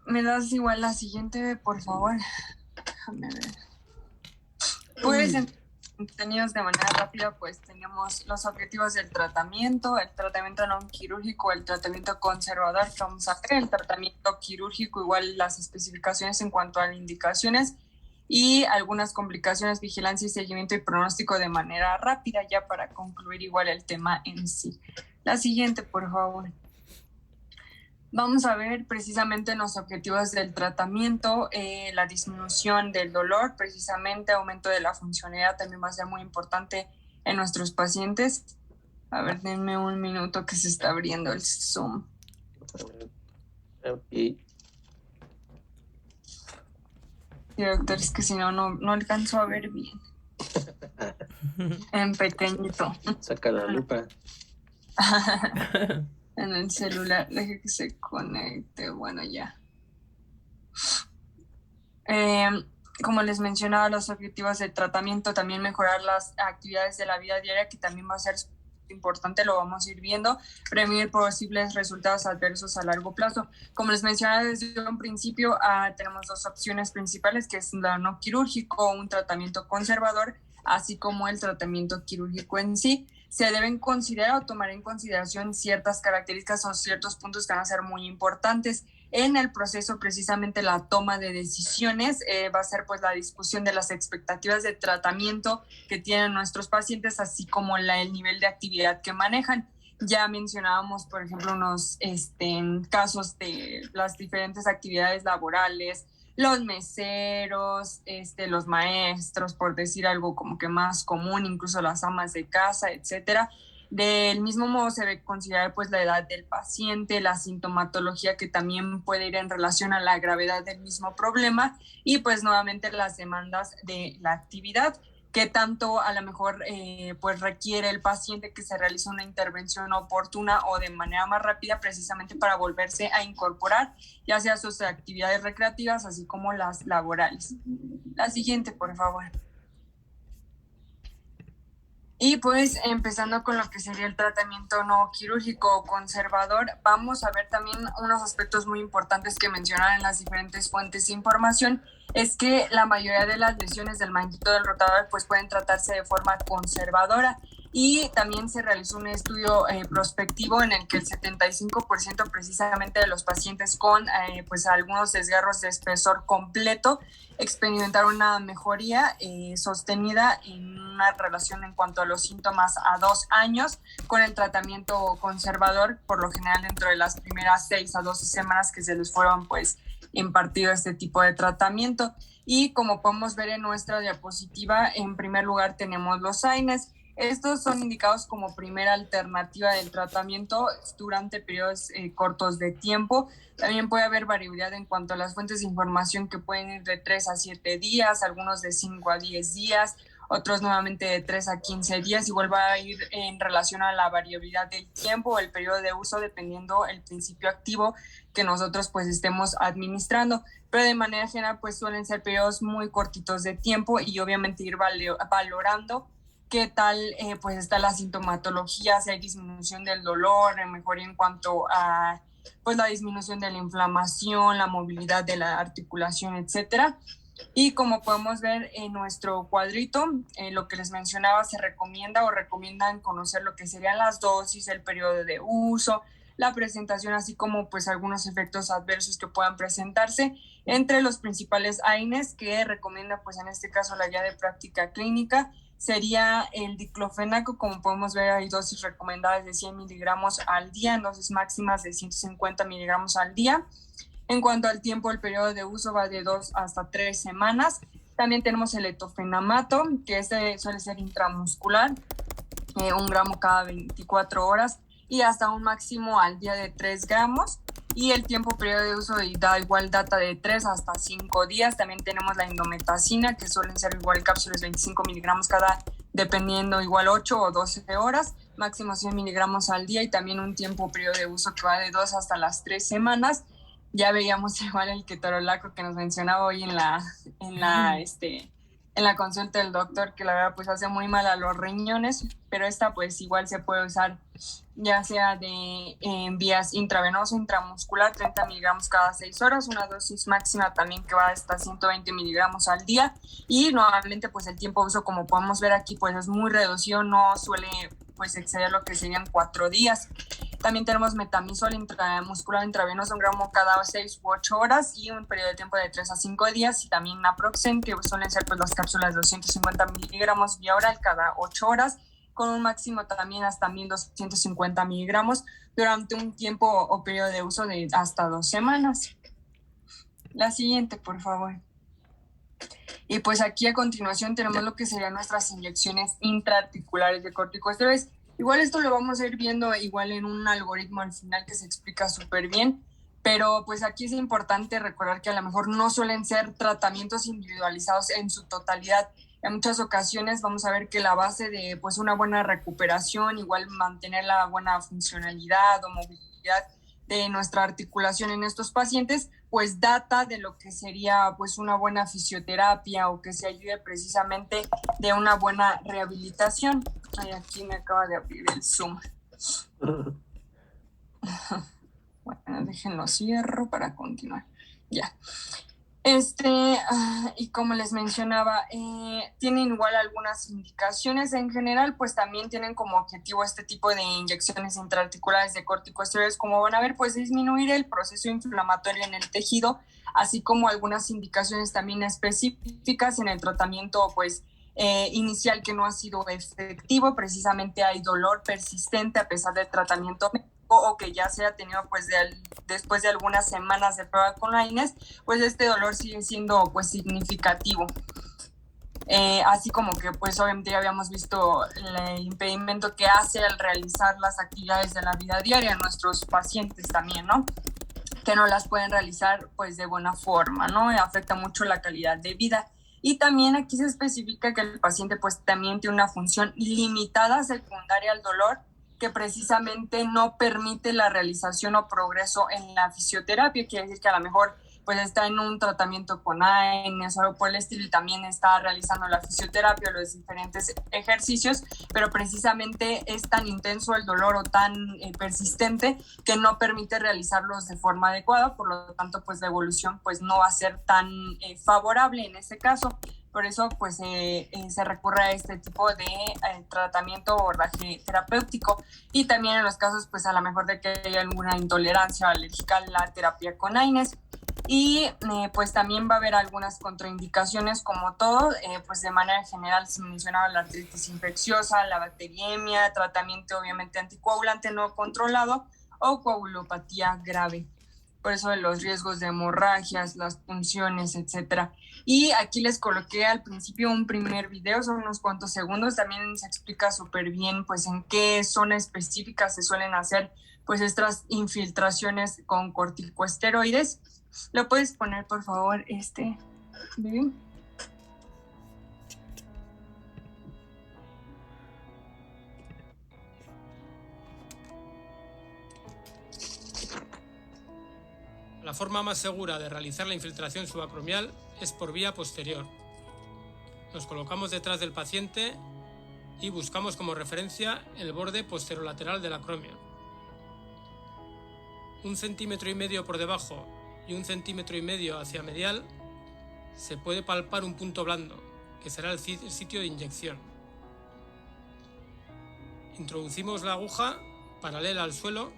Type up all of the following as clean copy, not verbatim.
¿Me das igual la siguiente, por favor? Déjame ver. Pues entretenidos de manera rápida, pues tenemos los objetivos del tratamiento, el tratamiento no quirúrgico, el tratamiento conservador que vamos a hacer, el tratamiento quirúrgico, igual las especificaciones en cuanto a las indicaciones y algunas complicaciones, vigilancia y seguimiento y pronóstico de manera rápida, ya para concluir igual el tema en sí. La siguiente, por favor. Vamos a ver precisamente los objetivos del tratamiento, la disminución del dolor, precisamente aumento de la funcionalidad también va a ser muy importante en nuestros pacientes. A ver, denme un minuto que se está abriendo el Zoom. Okay. Sí, doctor, es que si no, no alcanzo a ver bien. En pequeñito. Saca la lupa. En el celular, deje que se conecte. Bueno, ya. Como les mencionaba, los objetivos del tratamiento, también mejorar las actividades de la vida diaria, que también va a ser importante, lo vamos a ir viendo, prevenir posibles resultados adversos a largo plazo. Como les mencionaba desde un principio, tenemos dos opciones principales, que es la no quirúrgico, un tratamiento conservador, así como el tratamiento quirúrgico en sí. Se deben considerar o tomar en consideración ciertas características o ciertos puntos que van a ser muy importantes en el proceso. Precisamente la toma de decisiones va a ser pues la discusión de las expectativas de tratamiento que tienen nuestros pacientes, así como el nivel de actividad que manejan. Ya mencionábamos, por ejemplo, unos casos de las diferentes actividades laborales, los meseros, los maestros, por decir algo como que más común, incluso las amas de casa, etcétera. Del mismo modo se debe considerar pues la edad del paciente, la sintomatología que también puede ir en relación a la gravedad del mismo problema y pues nuevamente las demandas de la actividad, que tanto a lo mejor pues requiere el paciente que se realice una intervención oportuna o de manera más rápida, precisamente para volverse a incorporar ya sea sus actividades recreativas así como las laborales. La siguiente, por favor. Y pues empezando con lo que sería el tratamiento no quirúrgico o conservador, vamos a ver también unos aspectos muy importantes que mencionan en las diferentes fuentes de información, es que la mayoría de las lesiones del manguito del rotador pues pueden tratarse de forma conservadora, y también se realizó un estudio prospectivo en el que el 75% precisamente de los pacientes con pues algunos desgarros de espesor completo experimentaron una mejoría sostenida en una relación en cuanto a los síntomas a 2 años con el tratamiento conservador, por lo general dentro de las primeras 6 a 12 semanas que se les fueron pues impartido este tipo de tratamiento. Y como podemos ver en nuestra diapositiva, en primer lugar tenemos los AINES. Estos son indicados como primera alternativa del tratamiento durante periodos cortos de tiempo. También puede haber variabilidad en cuanto a las fuentes de información, que pueden ir de 3 a 7 días, algunos de 5 a 10 días, otros nuevamente de 3 a 15 días. Igual va a ir en relación a la variabilidad del tiempo o el periodo de uso, dependiendo el principio activo que nosotros pues estemos administrando. Pero de manera general pues suelen ser periodos muy cortitos de tiempo, y obviamente ir valorando qué tal pues está la sintomatología, si hay disminución del dolor, mejoría en cuanto a pues la disminución de la inflamación, la movilidad de la articulación, etcétera. Y como podemos ver en nuestro cuadrito, lo que les mencionaba, se recomienda o recomiendan conocer lo que serían las dosis, el periodo de uso, la presentación, así como pues algunos efectos adversos que puedan presentarse. Entre los principales AINES que recomienda pues en este caso la guía de práctica clínica sería el diclofenaco. Como podemos ver, hay dosis recomendadas de 100 miligramos al día, en dosis máximas de 150 miligramos al día. En cuanto al tiempo, el periodo de uso va de 2 hasta 3 semanas. También tenemos el etofenamato, que este suele ser intramuscular, 1 gramo cada 24 horas y hasta un máximo al día de 3 gramos. Y el tiempo periodo de uso da igual data de 3 hasta 5 días. También tenemos la indometacina, que suelen ser igual cápsulas 25 miligramos cada, dependiendo igual 8 o 12 horas, máximo 100 miligramos al día, y también un tiempo periodo de uso que va de 2 hasta las 3 semanas. Ya veíamos igual el ketorolaco que nos mencionaba hoy en la en la consulta del doctor, que la verdad pues hace muy mal a los riñones, pero esta pues igual se puede usar ya sea de vías intravenoso, intramuscular, 30 miligramos cada 6 horas, una dosis máxima también que va hasta 120 miligramos al día, y normalmente pues el tiempo de uso, como podemos ver aquí, pues es muy reducido, no suele pues exceder lo que serían 4 días. También tenemos metamizol intramuscular intravenoso, 1 gramo cada 6 u 8 horas y un periodo de tiempo de 3 a 5 días. Y también naproxen, que suelen ser pues las cápsulas de 250 miligramos vía oral cada 8 horas, con un máximo también hasta 1.250 miligramos durante un tiempo o periodo de uso de hasta 2 semanas. La siguiente, por favor. Y pues aquí a continuación tenemos lo que serían nuestras inyecciones intraarticulares de corticosteroides. Igual esto lo vamos a ir viendo igual en un algoritmo al final que se explica súper bien, pero pues aquí es importante recordar que a lo mejor no suelen ser tratamientos individualizados en su totalidad. En muchas ocasiones vamos a ver que la base de pues una buena recuperación, igual mantener la buena funcionalidad o movilidad de nuestra articulación en estos pacientes, pues data de lo que sería pues una buena fisioterapia o que se ayude precisamente de una buena rehabilitación. Ay, aquí me acaba de abrir el Zoom. Bueno, déjenlo cierro para continuar. Ya. Y como les mencionaba, tienen igual algunas indicaciones. En general, pues también tienen como objetivo este tipo de inyecciones intraarticulares de corticosteroides, como van a ver, pues disminuir el proceso inflamatorio en el tejido, así como algunas indicaciones también específicas en el tratamiento, pues inicial que no ha sido efectivo. Precisamente hay dolor persistente a pesar del tratamiento o que ya se ha tenido pues después de algunas semanas de prueba con la INES, pues este dolor sigue siendo pues significativo. Así como que pues obviamente ya habíamos visto el impedimento que hace al realizar las actividades de la vida diaria en nuestros pacientes también, ¿no? Que no las pueden realizar pues de buena forma, ¿no? Afecta mucho la calidad de vida. Y también aquí se especifica que el paciente pues también tiene una función limitada secundaria al dolor, que precisamente no permite la realización o progreso en la fisioterapia. Quiere decir que a lo mejor pues está en un tratamiento con AINES o algo por el estilo y también está realizando la fisioterapia o los diferentes ejercicios, pero precisamente es tan intenso el dolor o tan persistente que no permite realizarlos de forma adecuada, por lo tanto pues la evolución pues no va a ser tan favorable en ese caso. Por eso pues se recurre a este tipo de tratamiento o abordaje terapéutico, y también en los casos pues a lo mejor de que haya alguna intolerancia alérgica a la terapia con AINES. Y pues también va a haber algunas contraindicaciones como todo, pues de manera general se mencionaba la artritis infecciosa, la bacteriemia, tratamiento obviamente anticoagulante no controlado o coagulopatía grave. Por eso de los riesgos de hemorragias, las punciones, etcétera. Y aquí les coloqué al principio un primer video, son unos cuantos segundos, también se explica súper bien pues en qué zona específica se suelen hacer pues estas infiltraciones con corticosteroides. ¿Lo puedes poner, por favor, Vivi? La forma más segura de realizar la infiltración subacromial es por vía posterior. Nos colocamos detrás del paciente y buscamos como referencia el borde posterolateral de la acromia. 1,5 centímetros por debajo y 1,5 centímetros hacia medial se puede palpar un punto blando, que será el sitio de inyección. Introducimos la aguja paralela al suelo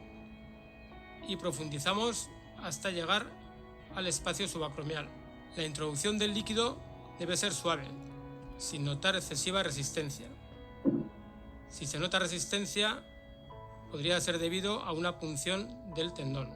y profundizamos hasta llegar al espacio subacromial. La introducción del líquido debe ser suave, sin notar excesiva resistencia. Si se nota resistencia, podría ser debido a una punción del tendón.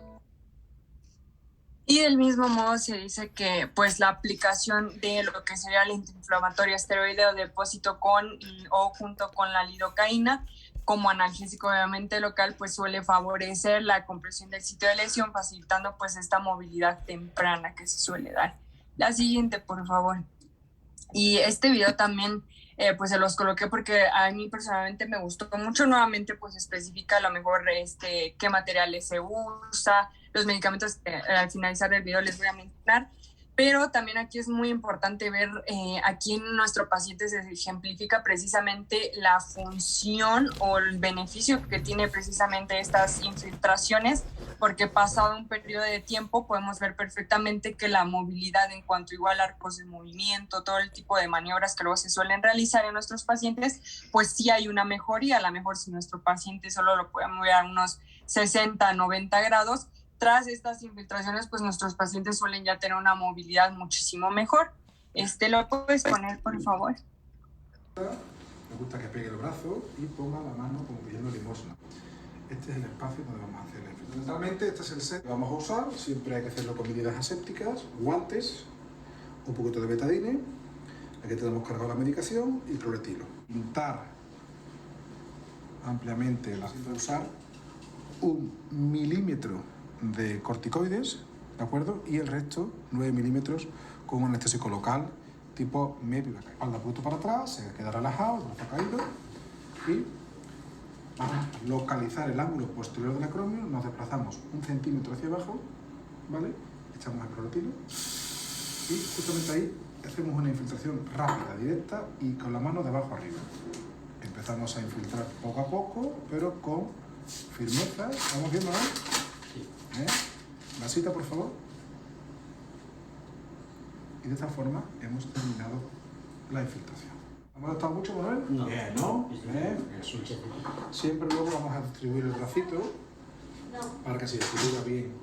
Y del mismo modo se dice que pues la aplicación de lo que sería el antiinflamatorio esteroideo de depósito con o junto con la lidocaína como analgésico obviamente local pues suele favorecer la compresión del sitio de lesión, facilitando pues esta movilidad temprana que se suele dar. La siguiente, por favor. Y este video también pues se los coloqué porque a mí personalmente me gustó mucho. Nuevamente pues especifica a lo mejor qué materiales se usa, los medicamentos al finalizar el video les voy a mencionar, Pero también aquí es muy importante ver, aquí en nuestro paciente se ejemplifica precisamente la función o el beneficio que tiene precisamente estas infiltraciones, porque pasado un periodo de tiempo podemos ver perfectamente que la movilidad en cuanto igual a arcos de movimiento, todo el tipo de maniobras que luego se suelen realizar en nuestros pacientes, pues sí hay una mejoría. A lo mejor si nuestro paciente solo lo puede mover a unos 60, 90 grados, tras estas infiltraciones, pues nuestros pacientes suelen ya tener una movilidad muchísimo mejor. ¿Lo puedes poner, por favor? Me gusta que pegue el brazo y ponga la mano como pidiendo limosna. Este es el espacio donde vamos a hacer la infiltración. Fundamentalmente, este es el set que vamos a usar. Siempre hay que hacerlo con medidas asépticas, guantes, un poquito de betadine. Aquí tenemos cargado la medicación y cloretilo. Untar ampliamente la cinta, usar 1 milímetro de corticoides, ¿de acuerdo? Y el resto, 9 milímetros, con un anestésico local, tipo medio. Espalda punto para atrás, se queda relajado, el brazo caído. Y vamos a localizar el ángulo posterior del acromio, nos desplazamos 1 centímetro hacia abajo, ¿vale? Echamos el cloretilo y justamente ahí hacemos una infiltración rápida, directa y con la mano de abajo arriba. Empezamos a infiltrar poco a poco, pero con firmeza. ¿Vamos viendo ahora? Vasita, por favor. Y de esta forma hemos terminado la infiltración. ¿Ha molestado mucho, Manuel? No. Bien, ¿no? Bien, eso es. Siempre luego vamos a distribuir el bracito para que se distribuya bien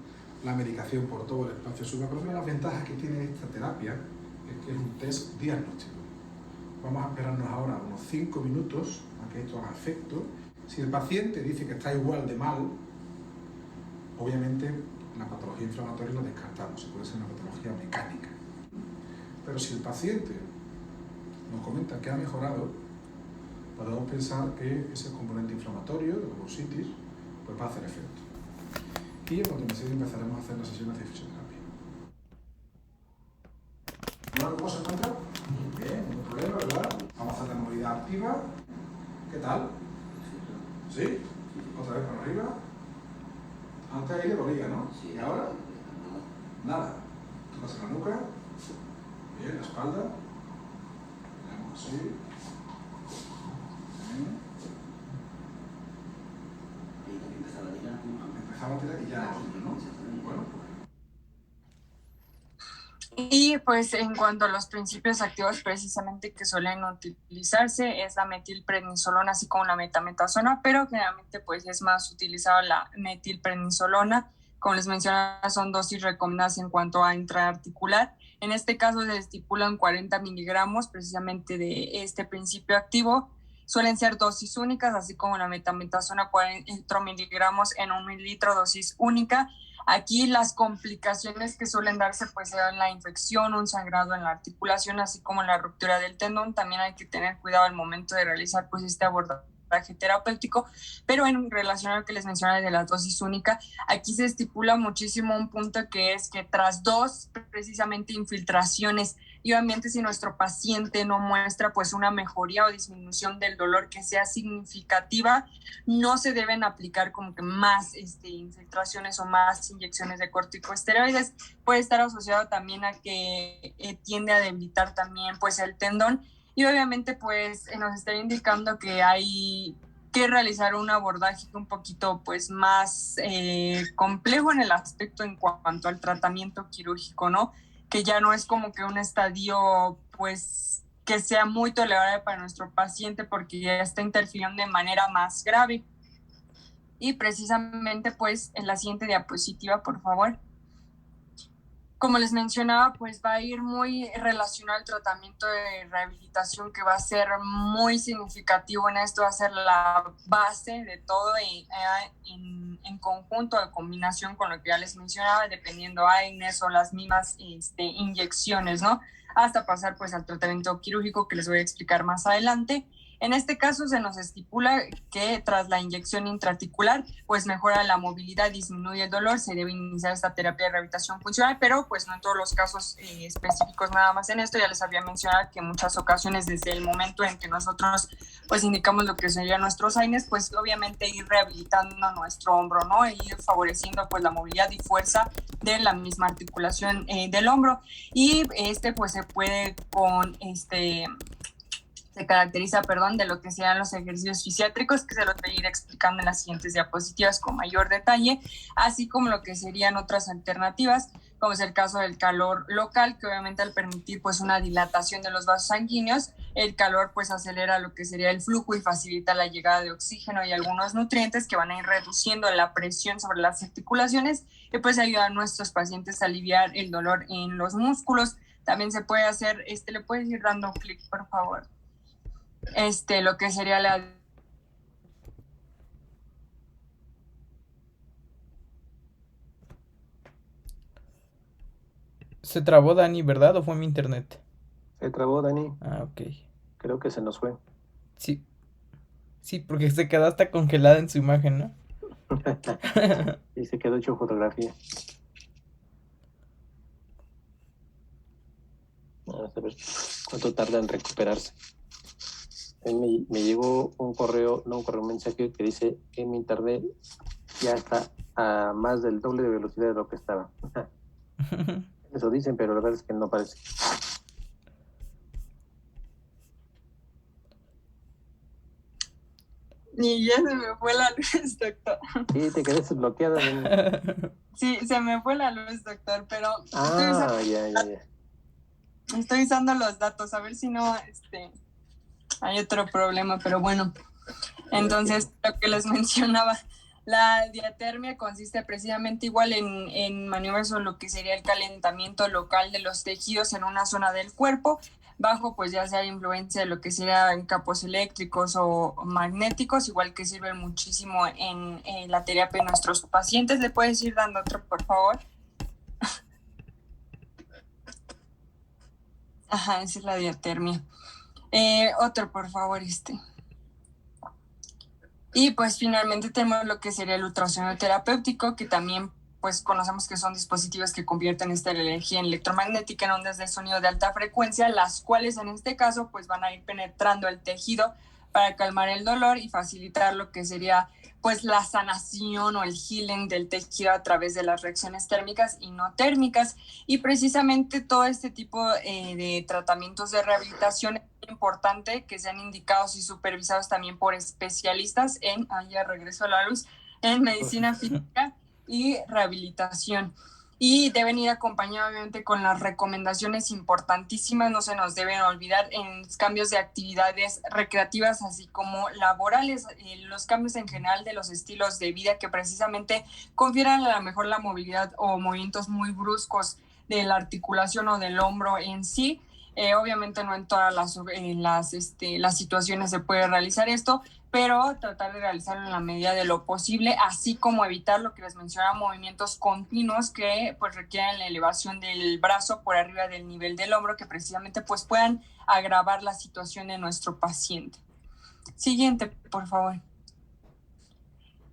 la medicación por todo el espacio subacromial. Las ventajas que tiene esta terapia es que es un test diagnóstico. Vamos a esperarnos ahora unos 5 minutos a que esto haga efecto. Si el paciente dice que está igual de mal, obviamente la patología inflamatoria la descartamos, puede ser una patología mecánica. Pero si el paciente nos comenta que ha mejorado, podemos pensar que ese componente inflamatorio de la bursitis pues va a hacer efecto. Y a continuación empezaremos a hacer las sesiones de fisioterapia. ¿Bueno, cómo se encuentra? Bien, ningún problema, ¿verdad? Vamos a hacer la movilidad activa. ¿Qué tal? ¿Sí? Otra vez para arriba. Antes ahí le dolía, ¿no? Sí. ¿Y ahora? Nada. Tocas la nuca. Bien, la espalda. Veamos así. Bien. Empezaba a tirar y ya ¿no? Bueno, Y pues en cuanto a los principios activos precisamente que suelen utilizarse es la metilprednisolona así como la metametasona, pero generalmente pues es más utilizada la metilprednisolona. Como les mencionaba, son dosis recomendadas en cuanto a intraarticular. En este caso se estipulan 40 miligramos precisamente de este principio activo. Suelen ser dosis únicas, así como la metametasona 4 miligramos en 1 mililitro, dosis única. Aquí las complicaciones que suelen darse pues son la infección, un sangrado en la articulación, así como la ruptura del tendón. También hay que tener cuidado al momento de realizar pues este abordaje terapéutico, pero en relación a lo que les mencionaba de la dosis única, aquí se estipula muchísimo un punto que es que tras 2 precisamente infiltraciones y obviamente si nuestro paciente no muestra pues una mejoría o disminución del dolor que sea significativa, no se deben aplicar como que más infiltraciones o más inyecciones de corticosteroides. Puede estar asociado también a que tiende a debilitar también pues el tendón. Y obviamente pues nos está indicando que hay que realizar un abordaje un poquito pues más complejo en el aspecto en cuanto al tratamiento quirúrgico, ¿no? Que ya no es como que un estadio pues que sea muy tolerable para nuestro paciente porque ya está interfiriendo de manera más grave. Y precisamente pues en la siguiente diapositiva, por favor. Como les mencionaba, pues va a ir muy relacionado al tratamiento de rehabilitación que va a ser muy significativo en esto, va a ser la base de todo en conjunto, de combinación con lo que ya les mencionaba, dependiendo AINES o las mismas inyecciones, ¿no? Hasta pasar pues al tratamiento quirúrgico que les voy a explicar más adelante. En este caso se nos estipula que tras la inyección intraarticular pues mejora la movilidad, disminuye el dolor, se debe iniciar esta terapia de rehabilitación funcional, pero pues no en todos los casos específicos nada más en esto. Ya les había mencionado que en muchas ocasiones desde el momento en que nosotros pues indicamos lo que serían nuestros AINES, pues obviamente ir rehabilitando nuestro hombro, ¿no? E ir favoreciendo pues la movilidad y fuerza de la misma articulación del hombro. Y pues se puede se caracteriza, de lo que sean los ejercicios fisiátricos, que se los voy a ir explicando en las siguientes diapositivas con mayor detalle, así como lo que serían otras alternativas, como es el caso del calor local, que obviamente al permitir pues una dilatación de los vasos sanguíneos, el calor pues acelera lo que sería el flujo y facilita la llegada de oxígeno y algunos nutrientes que van a ir reduciendo la presión sobre las articulaciones y pues ayuda a nuestros pacientes a aliviar el dolor en los músculos. También se puede hacer, le puedes ir dando clic, por favor. Lo que sería la... Se trabó Dani, ¿verdad? ¿O fue mi internet? Se trabó, Dani. Ah, ok. Creo que se nos fue. Sí. Sí, porque se quedó hasta congelada en su imagen, ¿no? Y se quedó hecho fotografía. Vamos a ver cuánto tarda en recuperarse. Me llegó un mensaje que dice que mi internet ya está a más del doble de velocidad de lo que estaba. Eso dicen, pero la verdad es que no parece. Y ya se me fue la luz, doctor. Sí, te quedaste bloqueada. Sí, se me fue la luz, doctor, pero... ya. Estoy usando los datos, a ver si no, hay otro problema, pero bueno. Entonces, lo que les mencionaba, la diatermia consiste precisamente igual en maniobras o lo que sería el calentamiento local de los tejidos en una zona del cuerpo, bajo pues ya sea influencia de lo que serían campos eléctricos o magnéticos, igual que sirven muchísimo en la terapia de nuestros pacientes. ¿Le puedes ir dando otro, por favor? Ajá, esa es la diatermia. Otro, por favor, Y pues finalmente tenemos lo que sería el ultrasonido terapéutico, que también pues conocemos que son dispositivos que convierten esta energía electromagnética en ondas de sonido de alta frecuencia, las cuales en este caso pues van a ir penetrando el tejido para calmar el dolor y facilitar lo que sería pues la sanación o el healing del tejido a través de las reacciones térmicas y no térmicas. Y precisamente todo este tipo de tratamientos de rehabilitación es importante que sean indicados y supervisados también por especialistas en, ya regreso a la luz, en medicina física y rehabilitación. Y deben ir acompañados obviamente con las recomendaciones importantísimas, no se nos deben olvidar en cambios de actividades recreativas así como laborales, los cambios en general de los estilos de vida que precisamente confieran a lo mejor la movilidad o movimientos muy bruscos de la articulación o del hombro en sí. Obviamente no en todas las situaciones se puede realizar esto, pero tratar de realizarlo en la medida de lo posible, así como evitar lo que les mencionaba, movimientos continuos que pues requieren la elevación del brazo por arriba del nivel del hombro, que precisamente pues puedan agravar la situación de nuestro paciente. Siguiente, por favor.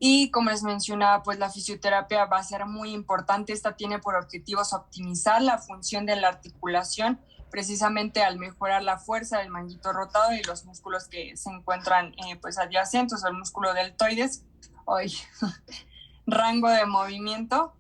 Y como les mencionaba, pues la fisioterapia va a ser muy importante. Esta tiene por objetivos optimizar la función de la articulación, precisamente al mejorar la fuerza del manguito rotado y los músculos que se encuentran pues adyacentes al músculo deltoides. Rango de movimiento,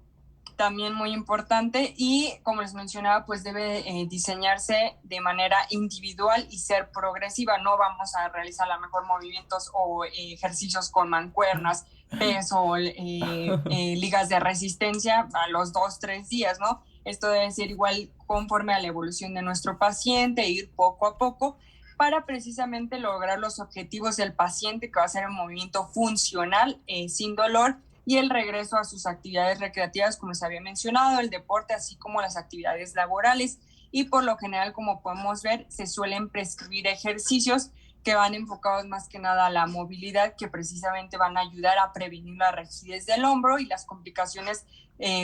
también muy importante, y como les mencionaba, pues debe diseñarse de manera individual y ser progresiva. No vamos a realizar a lo mejor movimientos o ejercicios con mancuernas, peso, ligas de resistencia a los 2-3 días, ¿no? Esto debe ser igual conforme a la evolución de nuestro paciente, ir poco a poco para precisamente lograr los objetivos del paciente, que va a ser un movimiento funcional, sin dolor, y el regreso a sus actividades recreativas, como se había mencionado, el deporte, así como las actividades laborales. Y por lo general, como podemos ver, se suelen prescribir ejercicios que van enfocados más que nada a la movilidad, que precisamente van a ayudar a prevenir la rigidez del hombro y las complicaciones,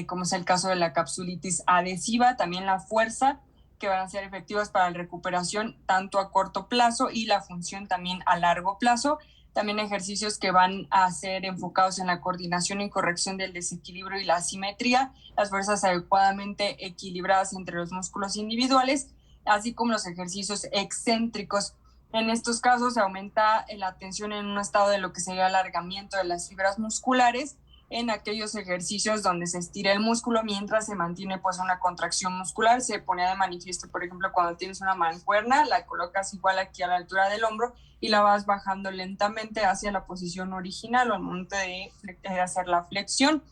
como es el caso de la capsulitis adhesiva, también la fuerza que van a ser efectivos para la recuperación tanto a corto plazo y la función también a largo plazo. También ejercicios que van a ser enfocados en la coordinación y corrección del desequilibrio y la asimetría, las fuerzas adecuadamente equilibradas entre los músculos individuales, así como los ejercicios excéntricos. En estos casos se aumenta la tensión en un estado de lo que sería el alargamiento de las fibras musculares en aquellos ejercicios donde se estira el músculo mientras se mantiene pues una contracción muscular. Se pone de manifiesto, por ejemplo, cuando tienes una mancuerna, la colocas igual aquí a la altura del hombro y la vas bajando lentamente hacia la posición original o al momento de hacer la flexión.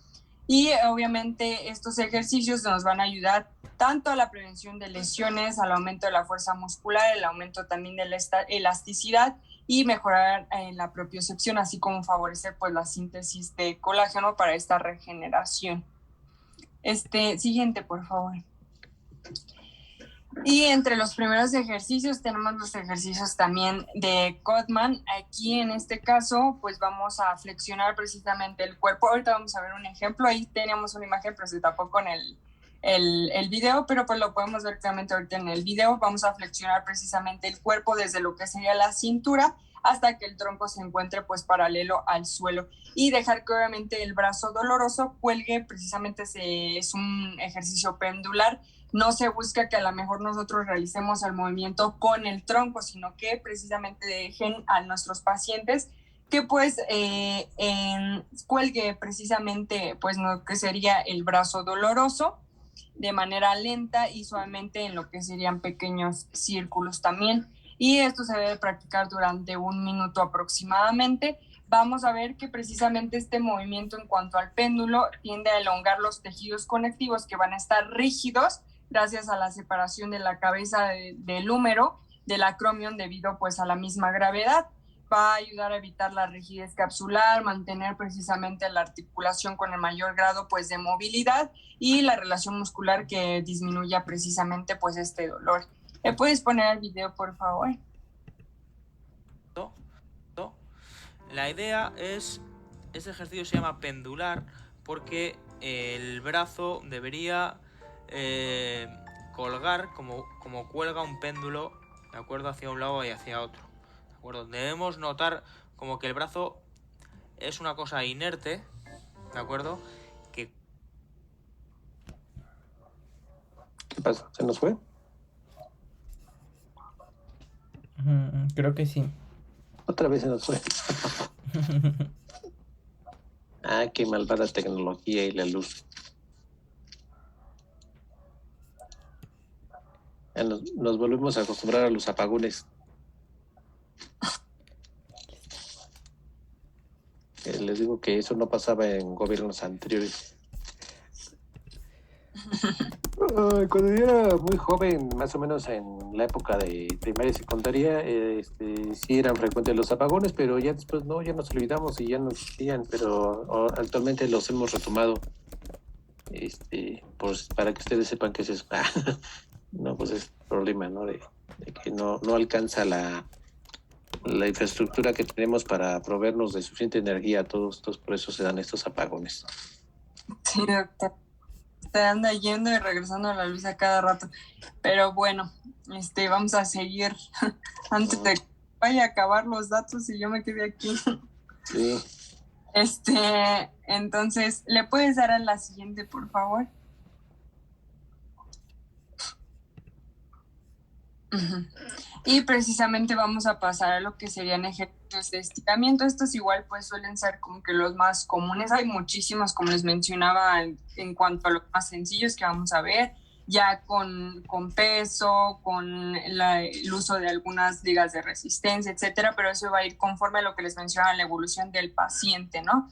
Y obviamente estos ejercicios nos van a ayudar tanto a la prevención de lesiones, al aumento de la fuerza muscular, el aumento también de la elasticidad y mejorar la propiocepción, así como favorecer pues la síntesis de colágeno para esta regeneración. Siguiente, por favor. Y entre los primeros ejercicios tenemos los ejercicios también de Codman. Aquí en este caso pues vamos a flexionar precisamente el cuerpo. Ahorita vamos a ver un ejemplo, ahí teníamos una imagen pero se tapó con el video, pero pues lo podemos ver claramente ahorita en el video. Vamos a flexionar precisamente el cuerpo desde lo que sería la cintura hasta que el tronco se encuentre pues paralelo al suelo y dejar que obviamente el brazo doloroso cuelgue. Precisamente es un ejercicio pendular. No se busca que a lo mejor nosotros realicemos el movimiento con el tronco, sino que precisamente dejen a nuestros pacientes que pues cuelgue precisamente pues lo que sería el brazo doloroso de manera lenta y suavemente en lo que serían pequeños círculos también. Y esto se debe practicar durante 1 minuto aproximadamente. Vamos a ver que precisamente este movimiento en cuanto al péndulo tiende a elongar los tejidos conectivos que van a estar rígidos gracias a la separación de la cabeza del húmero del acromion debido pues a la misma gravedad. Va a ayudar a evitar la rigidez capsular, mantener precisamente la articulación con el mayor grado pues de movilidad y la relación muscular que disminuya precisamente pues este dolor. ¿Me puedes poner el video, por favor? La idea es, este ejercicio se llama pendular porque el brazo debería colgar como cuelga un péndulo, ¿de acuerdo? Hacia un lado y hacia otro, ¿de acuerdo? Debemos notar como que el brazo es una cosa inerte, ¿de acuerdo? ¿Qué pasa? ¿Se nos fue? Creo que sí. Otra vez se nos fue. Ah, qué malvada tecnología y la luz. Ya nos volvemos a acostumbrar a los apagones. Les digo que eso no pasaba en gobiernos anteriores. Cuando yo era muy joven, más o menos en la época de primaria y secundaria, sí eran frecuentes los apagones, pero ya después no, ya nos olvidamos y ya no existían, pero actualmente los hemos retomado. Pues para que ustedes sepan qué es eso. No, pues es el problema, ¿no? De que no alcanza la infraestructura que tenemos para proveernos de suficiente energía a todos, por eso se dan estos apagones. Sí, doctor. Te anda yendo y regresando a la luz a cada rato. Pero bueno, vamos a seguir antes de que vaya a acabar los datos y yo me quedé aquí. Sí. Entonces, ¿le puedes dar a la siguiente, por favor? Uh-huh. Y precisamente vamos a pasar a lo que serían ejercicios de estiramiento. Estos igual pues suelen ser como que los más comunes. Hay muchísimos, como les mencionaba, en cuanto a los más sencillos que vamos a ver, ya con peso, con el uso de algunas ligas de resistencia, etcétera, pero eso va a ir conforme a lo que les mencionaba, la evolución del paciente, ¿no?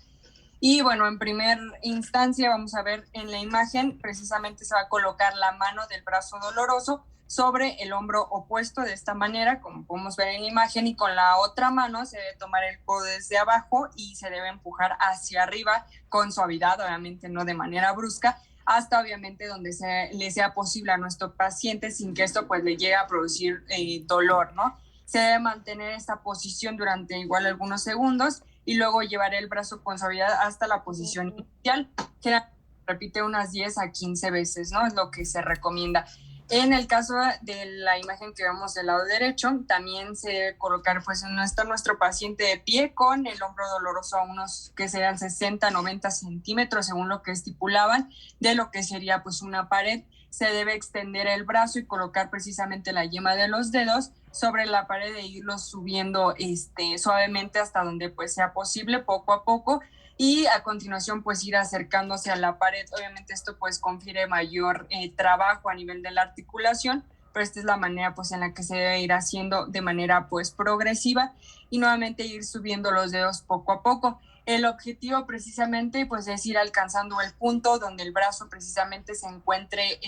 Y bueno, en primer instancia vamos a ver en la imagen, precisamente se va a colocar la mano del brazo doloroso sobre el hombro opuesto de esta manera, como podemos ver en la imagen, y con la otra mano se debe tomar el codo desde abajo y se debe empujar hacia arriba con suavidad, obviamente no de manera brusca, hasta obviamente donde le sea posible a nuestro paciente sin que esto pues le llegue a producir dolor, ¿no? Se debe mantener esta posición durante igual algunos segundos y luego llevar el brazo con suavidad hasta la posición inicial, que repite unas 10 a 15 veces, ¿no? Es lo que se recomienda. En el caso de la imagen que vemos del lado derecho, también se debe colocar pues nuestro paciente de pie con el hombro doloroso a unos que sean 60, 90 centímetros según lo que estipulaban de lo que sería pues una pared. Se debe extender el brazo y colocar precisamente la yema de los dedos sobre la pared e irlos subiendo suavemente hasta donde pues sea posible, poco a poco, y a continuación pues ir acercándose a la pared. Obviamente esto pues confiere mayor trabajo a nivel de la articulación, pero esta es la manera pues en la que se debe ir haciendo de manera pues progresiva y nuevamente ir subiendo los dedos poco a poco. El objetivo precisamente pues es ir alcanzando el punto donde el brazo precisamente se encuentre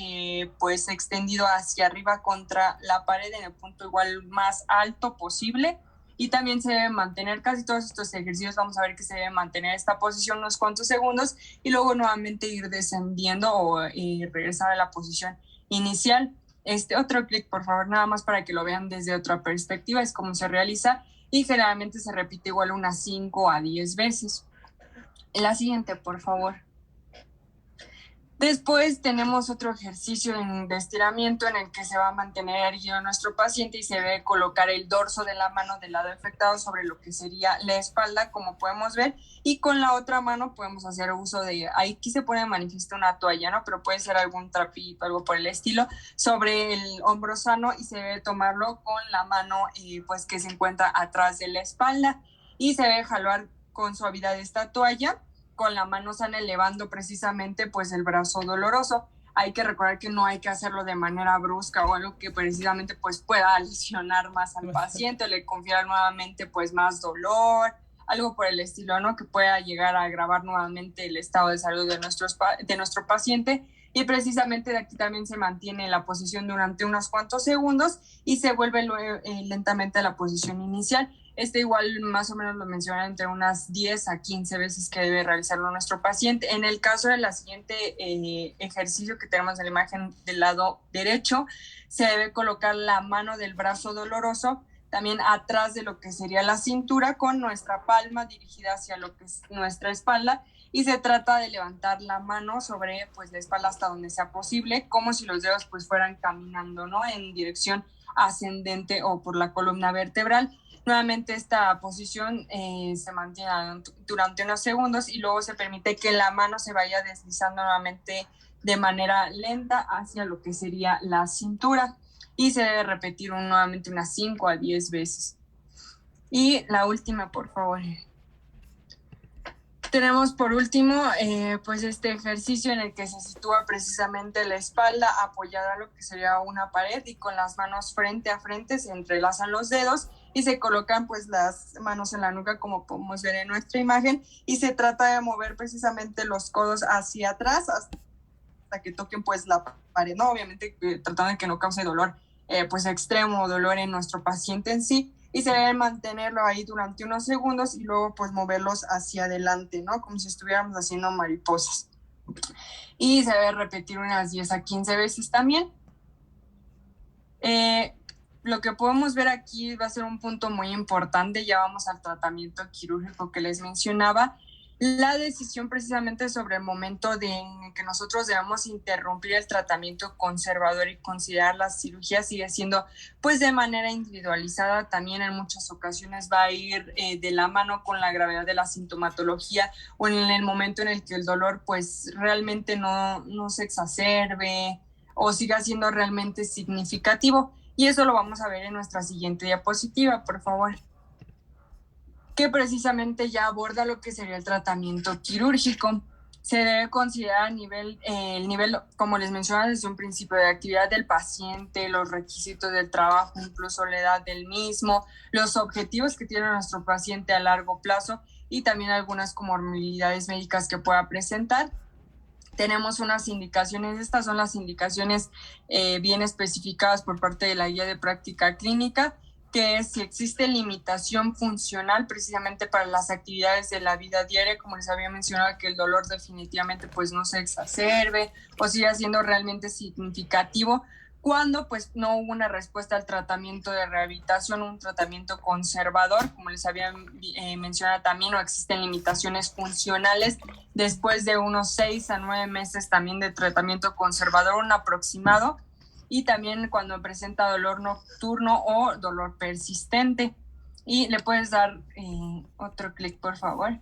pues extendido hacia arriba contra la pared en el punto igual más alto posible, y también se debe mantener casi todos estos ejercicios. Vamos a ver que se debe mantener esta posición unos cuantos segundos y luego nuevamente ir descendiendo o regresar a la posición inicial. Otro clic por favor, nada más para que lo vean desde otra perspectiva, es cómo se realiza. Y generalmente se repite igual unas 5 a 10 veces. La siguiente, por favor. Después tenemos otro ejercicio de estiramiento en el que se va a mantener erguido nuestro paciente y se debe colocar el dorso de la mano del lado afectado sobre lo que sería la espalda, como podemos ver, y con la otra mano podemos hacer uso de, aquí se pone de manifiesto una toalla, ¿no? Pero puede ser algún trapito, algo por el estilo, sobre el hombro sano, y se debe tomarlo con la mano pues que se encuentra atrás de la espalda, y se debe jalar con suavidad esta toalla con la mano sana, elevando precisamente pues el brazo doloroso. Hay que recordar que no hay que hacerlo de manera brusca o algo que precisamente pues pueda lesionar más al paciente, le confiera nuevamente pues más dolor, algo por el estilo, ¿no? Que pueda llegar a agravar nuevamente el estado de salud de nuestro paciente. Y precisamente de aquí también se mantiene la posición durante unos cuantos segundos y se vuelve lentamente a la posición inicial. Igual más o menos lo menciona entre unas 10 a 15 veces que debe realizarlo nuestro paciente. En el caso de la siguiente ejercicio que tenemos en la imagen del lado derecho, se debe colocar la mano del brazo doloroso también atrás de lo que sería la cintura, con nuestra palma dirigida hacia lo que es nuestra espalda, y se trata de levantar la mano sobre pues la espalda hasta donde sea posible, como si los dedos pues fueran caminando, ¿no? En dirección ascendente o por la columna vertebral. Nuevamente esta posición se mantiene durante unos segundos y luego se permite que la mano se vaya deslizando nuevamente de manera lenta hacia lo que sería la cintura, y se debe repetir nuevamente unas 5 a 10 veces. Y la última, por favor. Tenemos por último pues este ejercicio en el que se sitúa precisamente la espalda apoyada a lo que sería una pared, y con las manos frente a frente se entrelazan los dedos y se colocan pues las manos en la nuca, como podemos ver en nuestra imagen, y se trata de mover precisamente los codos hacia atrás hasta que toquen pues la pared, ¿no? Obviamente tratando de que no cause dolor pues extremo, dolor en nuestro paciente en sí, y se debe mantenerlo ahí durante unos segundos y luego pues moverlos hacia adelante, ¿no? Como si estuviéramos haciendo mariposas. Y se debe repetir unas 10 a 15 veces también. Lo que podemos ver aquí va a ser un punto muy importante. Ya vamos al tratamiento quirúrgico que les mencionaba. La decisión precisamente sobre el momento en que nosotros debemos interrumpir el tratamiento conservador y considerar la cirugía sigue siendo pues de manera individualizada. También en muchas ocasiones va a ir de la mano con la gravedad de la sintomatología o en el momento en el que el dolor pues realmente no se exacerbe o siga siendo realmente significativo. Y eso lo vamos a ver en nuestra siguiente diapositiva, por favor, que precisamente ya aborda lo que sería el tratamiento quirúrgico. Se debe considerar el nivel, como les mencionaba desde un principio, de actividad del paciente, los requisitos del trabajo, incluso la edad del mismo, los objetivos que tiene nuestro paciente a largo plazo y también algunas comorbilidades médicas que pueda presentar. Tenemos unas indicaciones, estas son las indicaciones bien especificadas por parte de la guía de práctica clínica, que es si existe limitación funcional precisamente para las actividades de la vida diaria, como les había mencionado, que el dolor definitivamente pues no se exacerbe o siga siendo realmente significativo, cuando pues no hubo una respuesta al tratamiento de rehabilitación, un tratamiento conservador, como les había mencionado también, o existen limitaciones funcionales después de unos 6 a 9 meses también de tratamiento conservador, un aproximado. y también cuando presenta dolor nocturno o dolor persistente. Y le puedes dar otro clic, por favor.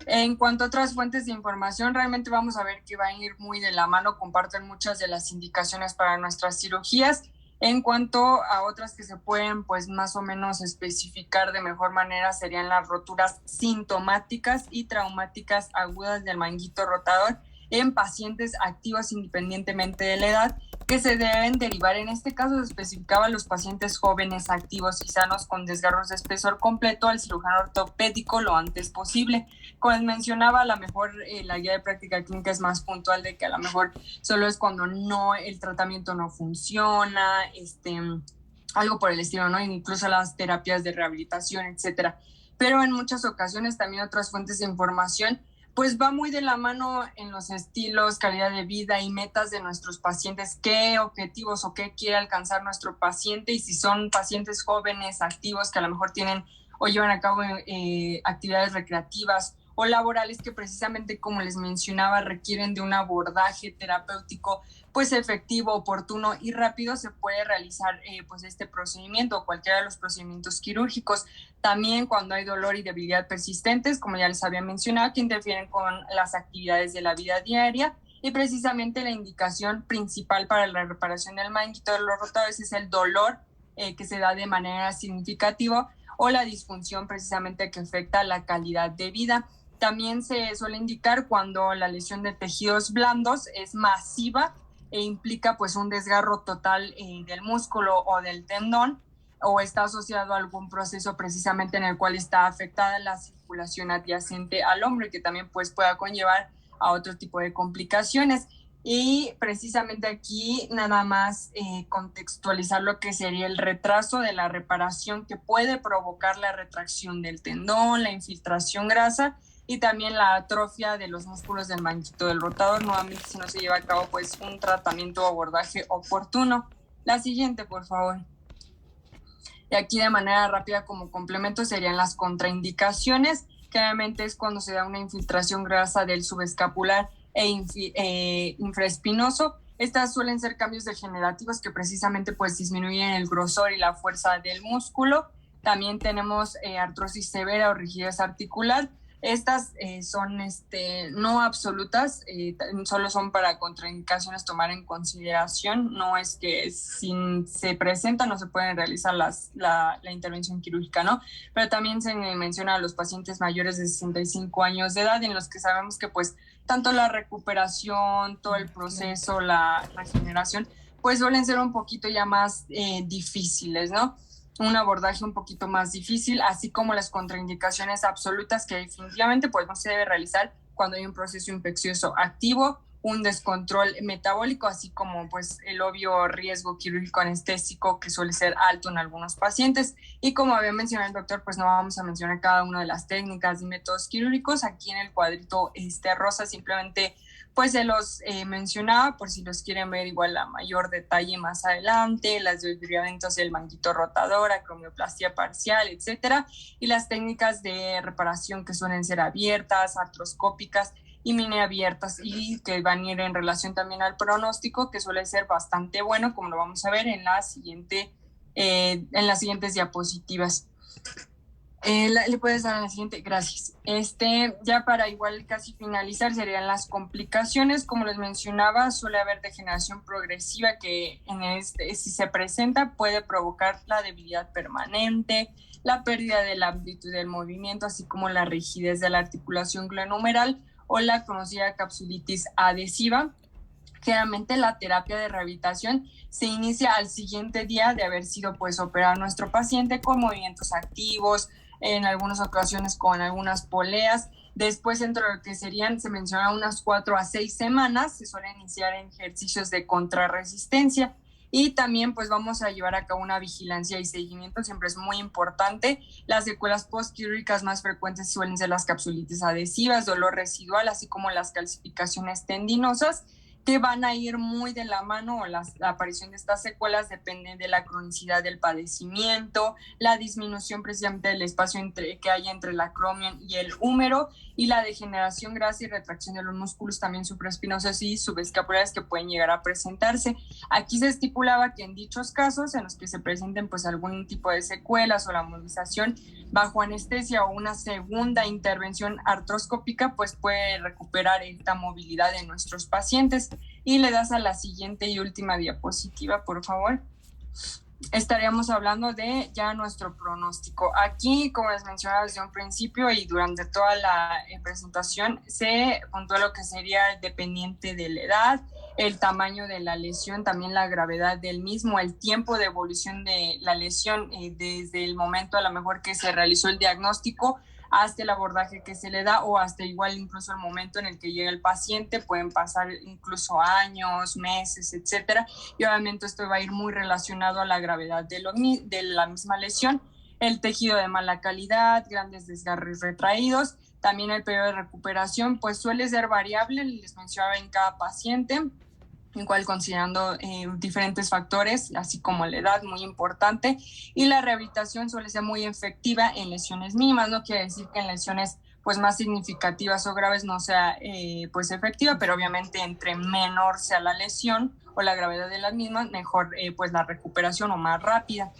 En cuanto a otras fuentes de información, realmente vamos a ver que va a ir muy de la mano, comparten muchas de las indicaciones para nuestras cirugías. En cuanto a otras que se pueden, pues más o menos especificar de mejor manera, serían las roturas sintomáticas y traumáticas agudas del manguito rotador en pacientes activos independientemente de la edad, que se deben derivar. En este caso se especificaba los pacientes jóvenes, activos y sanos con desgarros de espesor completo al cirujano ortopédico lo antes posible. Como les mencionaba, a lo mejor la guía de práctica clínica es más puntual de que a lo mejor solo es cuando el tratamiento no funciona, algo por el estilo, ¿no? Incluso las terapias de rehabilitación, etcétera. Pero en muchas ocasiones también otras fuentes de información pues va muy de la mano en los estilos, calidad de vida y metas de nuestros pacientes, qué objetivos o qué quiere alcanzar nuestro paciente, y si son pacientes jóvenes, activos, que a lo mejor tienen o llevan a cabo actividades recreativas o laborales que precisamente, como les mencionaba, requieren de un abordaje terapéutico pues efectivo, oportuno y rápido, se puede realizar pues este procedimiento o cualquiera de los procedimientos quirúrgicos. También cuando hay dolor y debilidad persistentes, como ya les había mencionado, que interfieren con las actividades de la vida diaria, y precisamente la indicación principal para la reparación del manguito rotador es el dolor que se da de manera significativa o la disfunción precisamente que afecta la calidad de vida. También se suele indicar cuando la lesión de tejidos blandos es masiva e implica pues un desgarro total del músculo o del tendón, o está asociado a algún proceso precisamente en el cual está afectada la circulación adyacente al hombro y que también pues pueda conllevar a otro tipo de complicaciones. Y precisamente aquí nada más contextualizar lo que sería el retraso de la reparación que puede provocar la retracción del tendón, la infiltración grasa y también la atrofia de los músculos del manguito del rotador, nuevamente si no se lleva a cabo pues un tratamiento o abordaje oportuno. La siguiente, por favor. Y aquí de manera rápida como complemento serían las contraindicaciones, que realmente es cuando se da una infiltración grasa del subescapular e infraespinoso. Estas suelen ser cambios degenerativos que precisamente pues disminuyen el grosor y la fuerza del músculo. También tenemos artrosis severa o rigidez articular. Estas son no absolutas, solo son para contraindicaciones tomar en consideración. No es que si se presenta no se pueden realizar la intervención quirúrgica, ¿no? Pero también se menciona a los pacientes mayores de 65 años de edad, en los que sabemos que pues tanto la recuperación, todo el proceso, la regeneración, pues suelen ser un poquito ya más difíciles, ¿no? Un abordaje un poquito más difícil, así como las contraindicaciones absolutas que definitivamente pues no se debe realizar cuando hay un proceso infeccioso activo, un descontrol metabólico, así como pues el obvio riesgo quirúrgico anestésico que suele ser alto en algunos pacientes. Y como había mencionado el doctor, pues no vamos a mencionar cada una de las técnicas y métodos quirúrgicos. Aquí en el cuadrito rosa simplemente pues se los mencionaba por si los quieren ver igual a mayor detalle más adelante, las desviamientos del manguito rotador, acromioplastia parcial, etcétera, y las técnicas de reparación que suelen ser abiertas, artroscópicas y mini abiertas, y que van a ir en relación también al pronóstico, que suele ser bastante bueno, como lo vamos a ver en las siguientes diapositivas. Le puedes dar a la siguiente, gracias. Ya para igual casi finalizar serían las complicaciones. Como les mencionaba, suele haber degeneración progresiva que si se presenta puede provocar la debilidad permanente, la pérdida de la amplitud del movimiento, así como la rigidez de la articulación glenohumeral o la conocida capsulitis adhesiva. Generalmente la terapia de rehabilitación se inicia al siguiente día de haber sido pues operado nuestro paciente con movimientos activos, en algunas ocasiones con algunas poleas. Después, dentro de lo que se menciona unas 4 a 6 semanas, se suele iniciar en ejercicios de contrarresistencia. Y también pues vamos a llevar a cabo una vigilancia y seguimiento, siempre es muy importante. Las secuelas postquirúrgicas más frecuentes suelen ser las capsulitis adhesivas, dolor residual, así como las calcificaciones tendinosas. que van a ir muy de la mano, o la aparición de estas secuelas depende de la cronicidad del padecimiento, la disminución precisamente del espacio que hay entre el acromion y el húmero, y la degeneración grasa y retracción de los músculos también supraespinosos y subescapulares que pueden llegar a presentarse. Aquí se estipulaba que en dichos casos en los que se presenten pues algún tipo de secuelas o la movilización bajo anestesia o una segunda intervención artroscópica, pues puede recuperar esta movilidad de nuestros pacientes. Y le das a la siguiente y última diapositiva, por favor. Estaríamos hablando de ya nuestro pronóstico. Aquí, como les mencionaba desde un principio y durante toda la presentación, se puntuó lo que sería dependiente de la edad, el tamaño de la lesión, también la gravedad del mismo, el tiempo de evolución de la lesión desde el momento a lo mejor que se realizó el diagnóstico hasta el abordaje que se le da, o hasta igual incluso el momento en el que llega el paciente, pueden pasar incluso años, meses, etcétera, y obviamente esto va a ir muy relacionado a la gravedad de la misma lesión, el tejido de mala calidad, grandes desgarres retraídos, también el periodo de recuperación pues suele ser variable, les mencionaba, en cada paciente, igual considerando diferentes factores, así como la edad, muy importante, y la rehabilitación suele ser muy efectiva en lesiones mínimas. No quiere decir que en lesiones pues más significativas o graves no sea pues efectiva, pero obviamente entre menor sea la lesión o la gravedad de las mismas, mejor pues la recuperación o más rápida.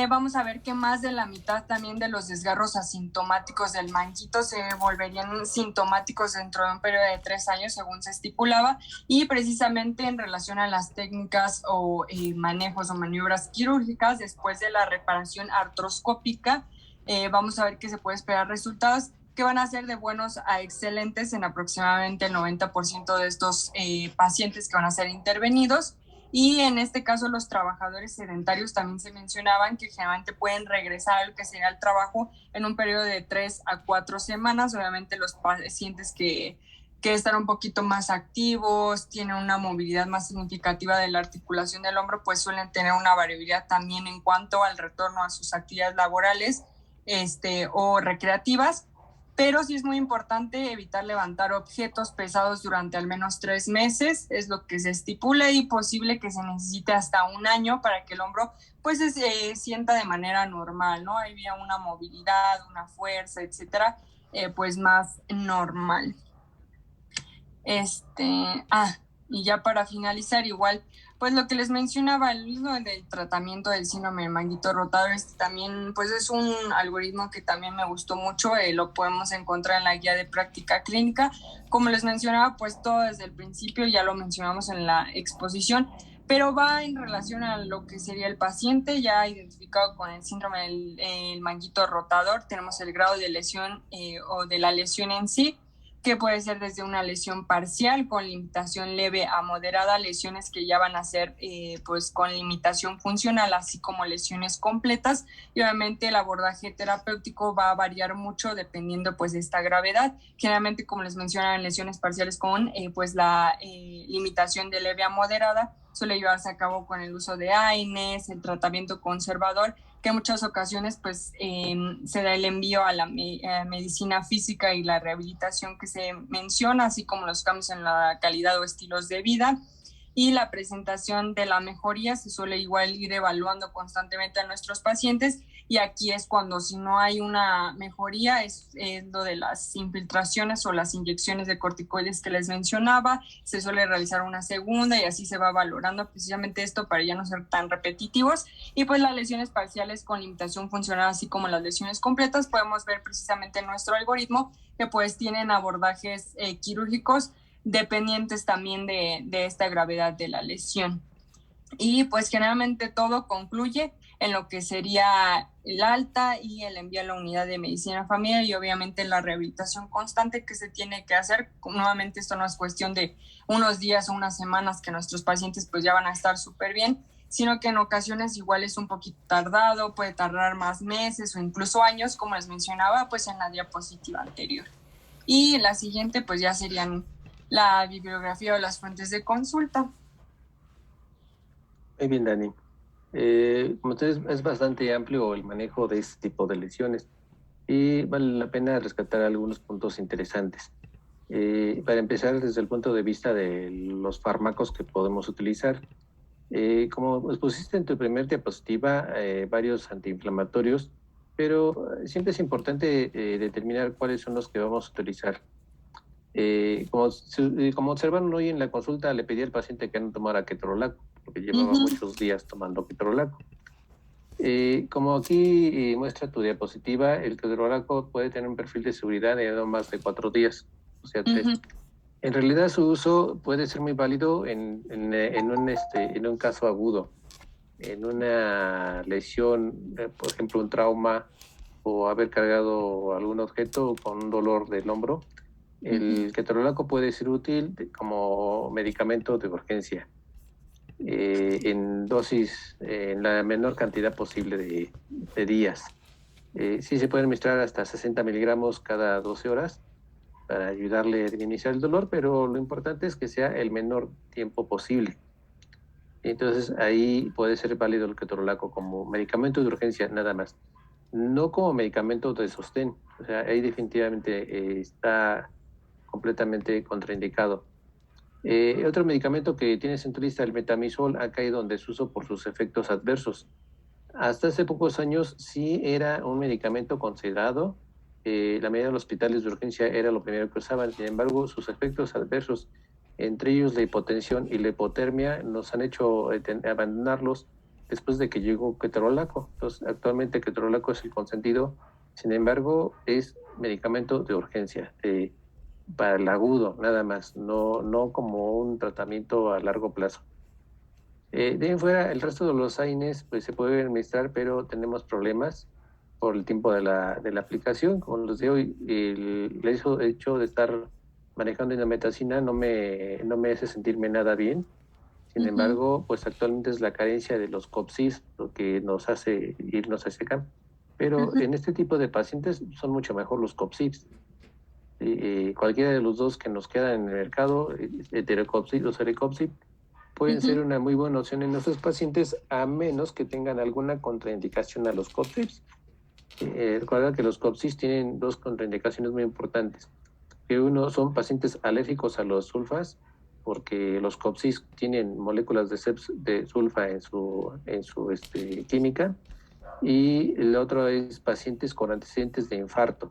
Vamos a ver que más de la mitad también de los desgarros asintomáticos del manguito se volverían sintomáticos dentro de un periodo de 3 años, según se estipulaba, y precisamente en relación a las técnicas o manejos o maniobras quirúrgicas después de la reparación artroscópica, vamos a ver que se puede esperar resultados que van a ser de buenos a excelentes en aproximadamente el 90% de estos pacientes que van a ser intervenidos. Y en este caso los trabajadores sedentarios también se mencionaban que generalmente pueden regresar a lo que sería el trabajo en un periodo de 3 a 4 semanas. Obviamente los pacientes que están un poquito más activos, tienen una movilidad más significativa de la articulación del hombro, pues suelen tener una variabilidad también en cuanto al retorno a sus actividades laborales o recreativas. Pero sí es muy importante evitar levantar objetos pesados durante al menos 3 meses, es lo que se estipula, y posible que se necesite hasta 1 año para que el hombro pues se sienta de manera normal, ¿no? Había una movilidad, una fuerza, etcétera, pues más normal. Y ya para finalizar, igual, pues lo que les mencionaba, el mismo del tratamiento del síndrome del manguito rotador, también pues es un algoritmo que también me gustó mucho, lo podemos encontrar en la guía de práctica clínica. Como les mencionaba, pues todo desde el principio, ya lo mencionamos en la exposición, pero va en relación a lo que sería el paciente ya identificado con el síndrome del manguito rotador. Tenemos el grado de lesión o de la lesión en sí, que puede ser desde una lesión parcial con limitación leve a moderada, lesiones que ya van a ser pues con limitación funcional, así como lesiones completas, y obviamente el abordaje terapéutico va a variar mucho dependiendo pues de esta gravedad. Generalmente, como les mencionaba, en lesiones parciales con pues la limitación de leve a moderada suele llevarse a cabo con el uso de AINES, el tratamiento conservador, que en muchas ocasiones pues se da el envío a la medicina física y la rehabilitación que se menciona, así como los cambios en la calidad o estilos de vida. Y la presentación de la mejoría se suele igual ir evaluando constantemente a nuestros pacientes, y aquí es cuando, si no hay una mejoría, es lo de las infiltraciones o las inyecciones de corticoides que les mencionaba. Se suele realizar una segunda y así se va valorando precisamente esto para ya no ser tan repetitivos. Y pues las lesiones parciales con limitación funcional, así como las lesiones completas, podemos ver precisamente en nuestro algoritmo que pues tienen abordajes quirúrgicos dependientes también de esta gravedad de la lesión. Y pues generalmente todo concluye en lo que sería el alta y el envío a la unidad de medicina familiar, y obviamente la rehabilitación constante que se tiene que hacer. Nuevamente, esto no es cuestión de unos días o unas semanas que nuestros pacientes pues ya van a estar súper bien, sino que en ocasiones igual es un poquito tardado, puede tardar más meses o incluso años, como les mencionaba pues en la diapositiva anterior. Y la siguiente pues ya serían la bibliografía o las fuentes de consulta. Muy bien, Dani. Como ustedes, es bastante amplio el manejo de este tipo de lesiones y vale la pena rescatar algunos puntos interesantes. Para empezar, desde el punto de vista de los fármacos que podemos utilizar, como pusiste en tu primer diapositiva, varios antiinflamatorios, pero siempre es importante determinar cuáles son los que vamos a utilizar. Como observaron hoy en la consulta, le pedí al paciente que no tomara ketorolaco, porque llevaba muchos días tomando ketorolaco. Como aquí muestra tu diapositiva, el ketorolaco puede tener un perfil de seguridad de no más de 4 días, o sea, 3. En realidad su uso puede ser muy válido en un caso agudo, en una lesión, por ejemplo un trauma o haber cargado algún objeto con un dolor del hombro. El ketorolaco puede ser útil como medicamento de urgencia, en dosis, en la menor cantidad posible de días. Sí se puede administrar hasta 60 miligramos cada 12 horas para ayudarle a minimizar el dolor, pero lo importante es que sea el menor tiempo posible. Entonces ahí puede ser válido el ketorolaco como medicamento de urgencia nada más, no como medicamento de sostén. O sea, ahí definitivamente está completamente contraindicado. Otro medicamento que tienes en tu lista, el metamizol, ha caído en desuso por sus efectos adversos. Hasta hace pocos años sí era un medicamento considerado. La mayoría de los hospitales de urgencia era lo primero que usaban. Sin embargo, sus efectos adversos, entre ellos la hipotensión y la hipotermia, nos han hecho abandonarlos después de que llegó ketorolaco. Entonces, actualmente ketorolaco es el consentido. Sin embargo, es medicamento de urgencia, para el agudo, nada más, no como un tratamiento a largo plazo. De ahí en fuera, el resto de los AINES pues se puede administrar, pero tenemos problemas por el tiempo de la aplicación. Como les digo, el hecho de estar manejando indometacina no me hace sentirme nada bien. Sin embargo, pues actualmente es la carencia de los COPSIS lo que nos hace irnos a ese campo. Pero en este tipo de pacientes son mucho mejor los COPSIS. Cualquiera de los dos que nos quedan en el mercado, Eterocopsid o Celecoxib, pueden ser una muy buena opción en nuestros pacientes, a menos que tengan alguna contraindicación a los COPSIBs. Recuerda que los COPSIBs tienen 2 contraindicaciones muy importantes. Que uno, son pacientes alérgicos a los sulfas, porque los COPSIBs tienen moléculas de sulfa en su química, y el otro es pacientes con antecedentes de infarto.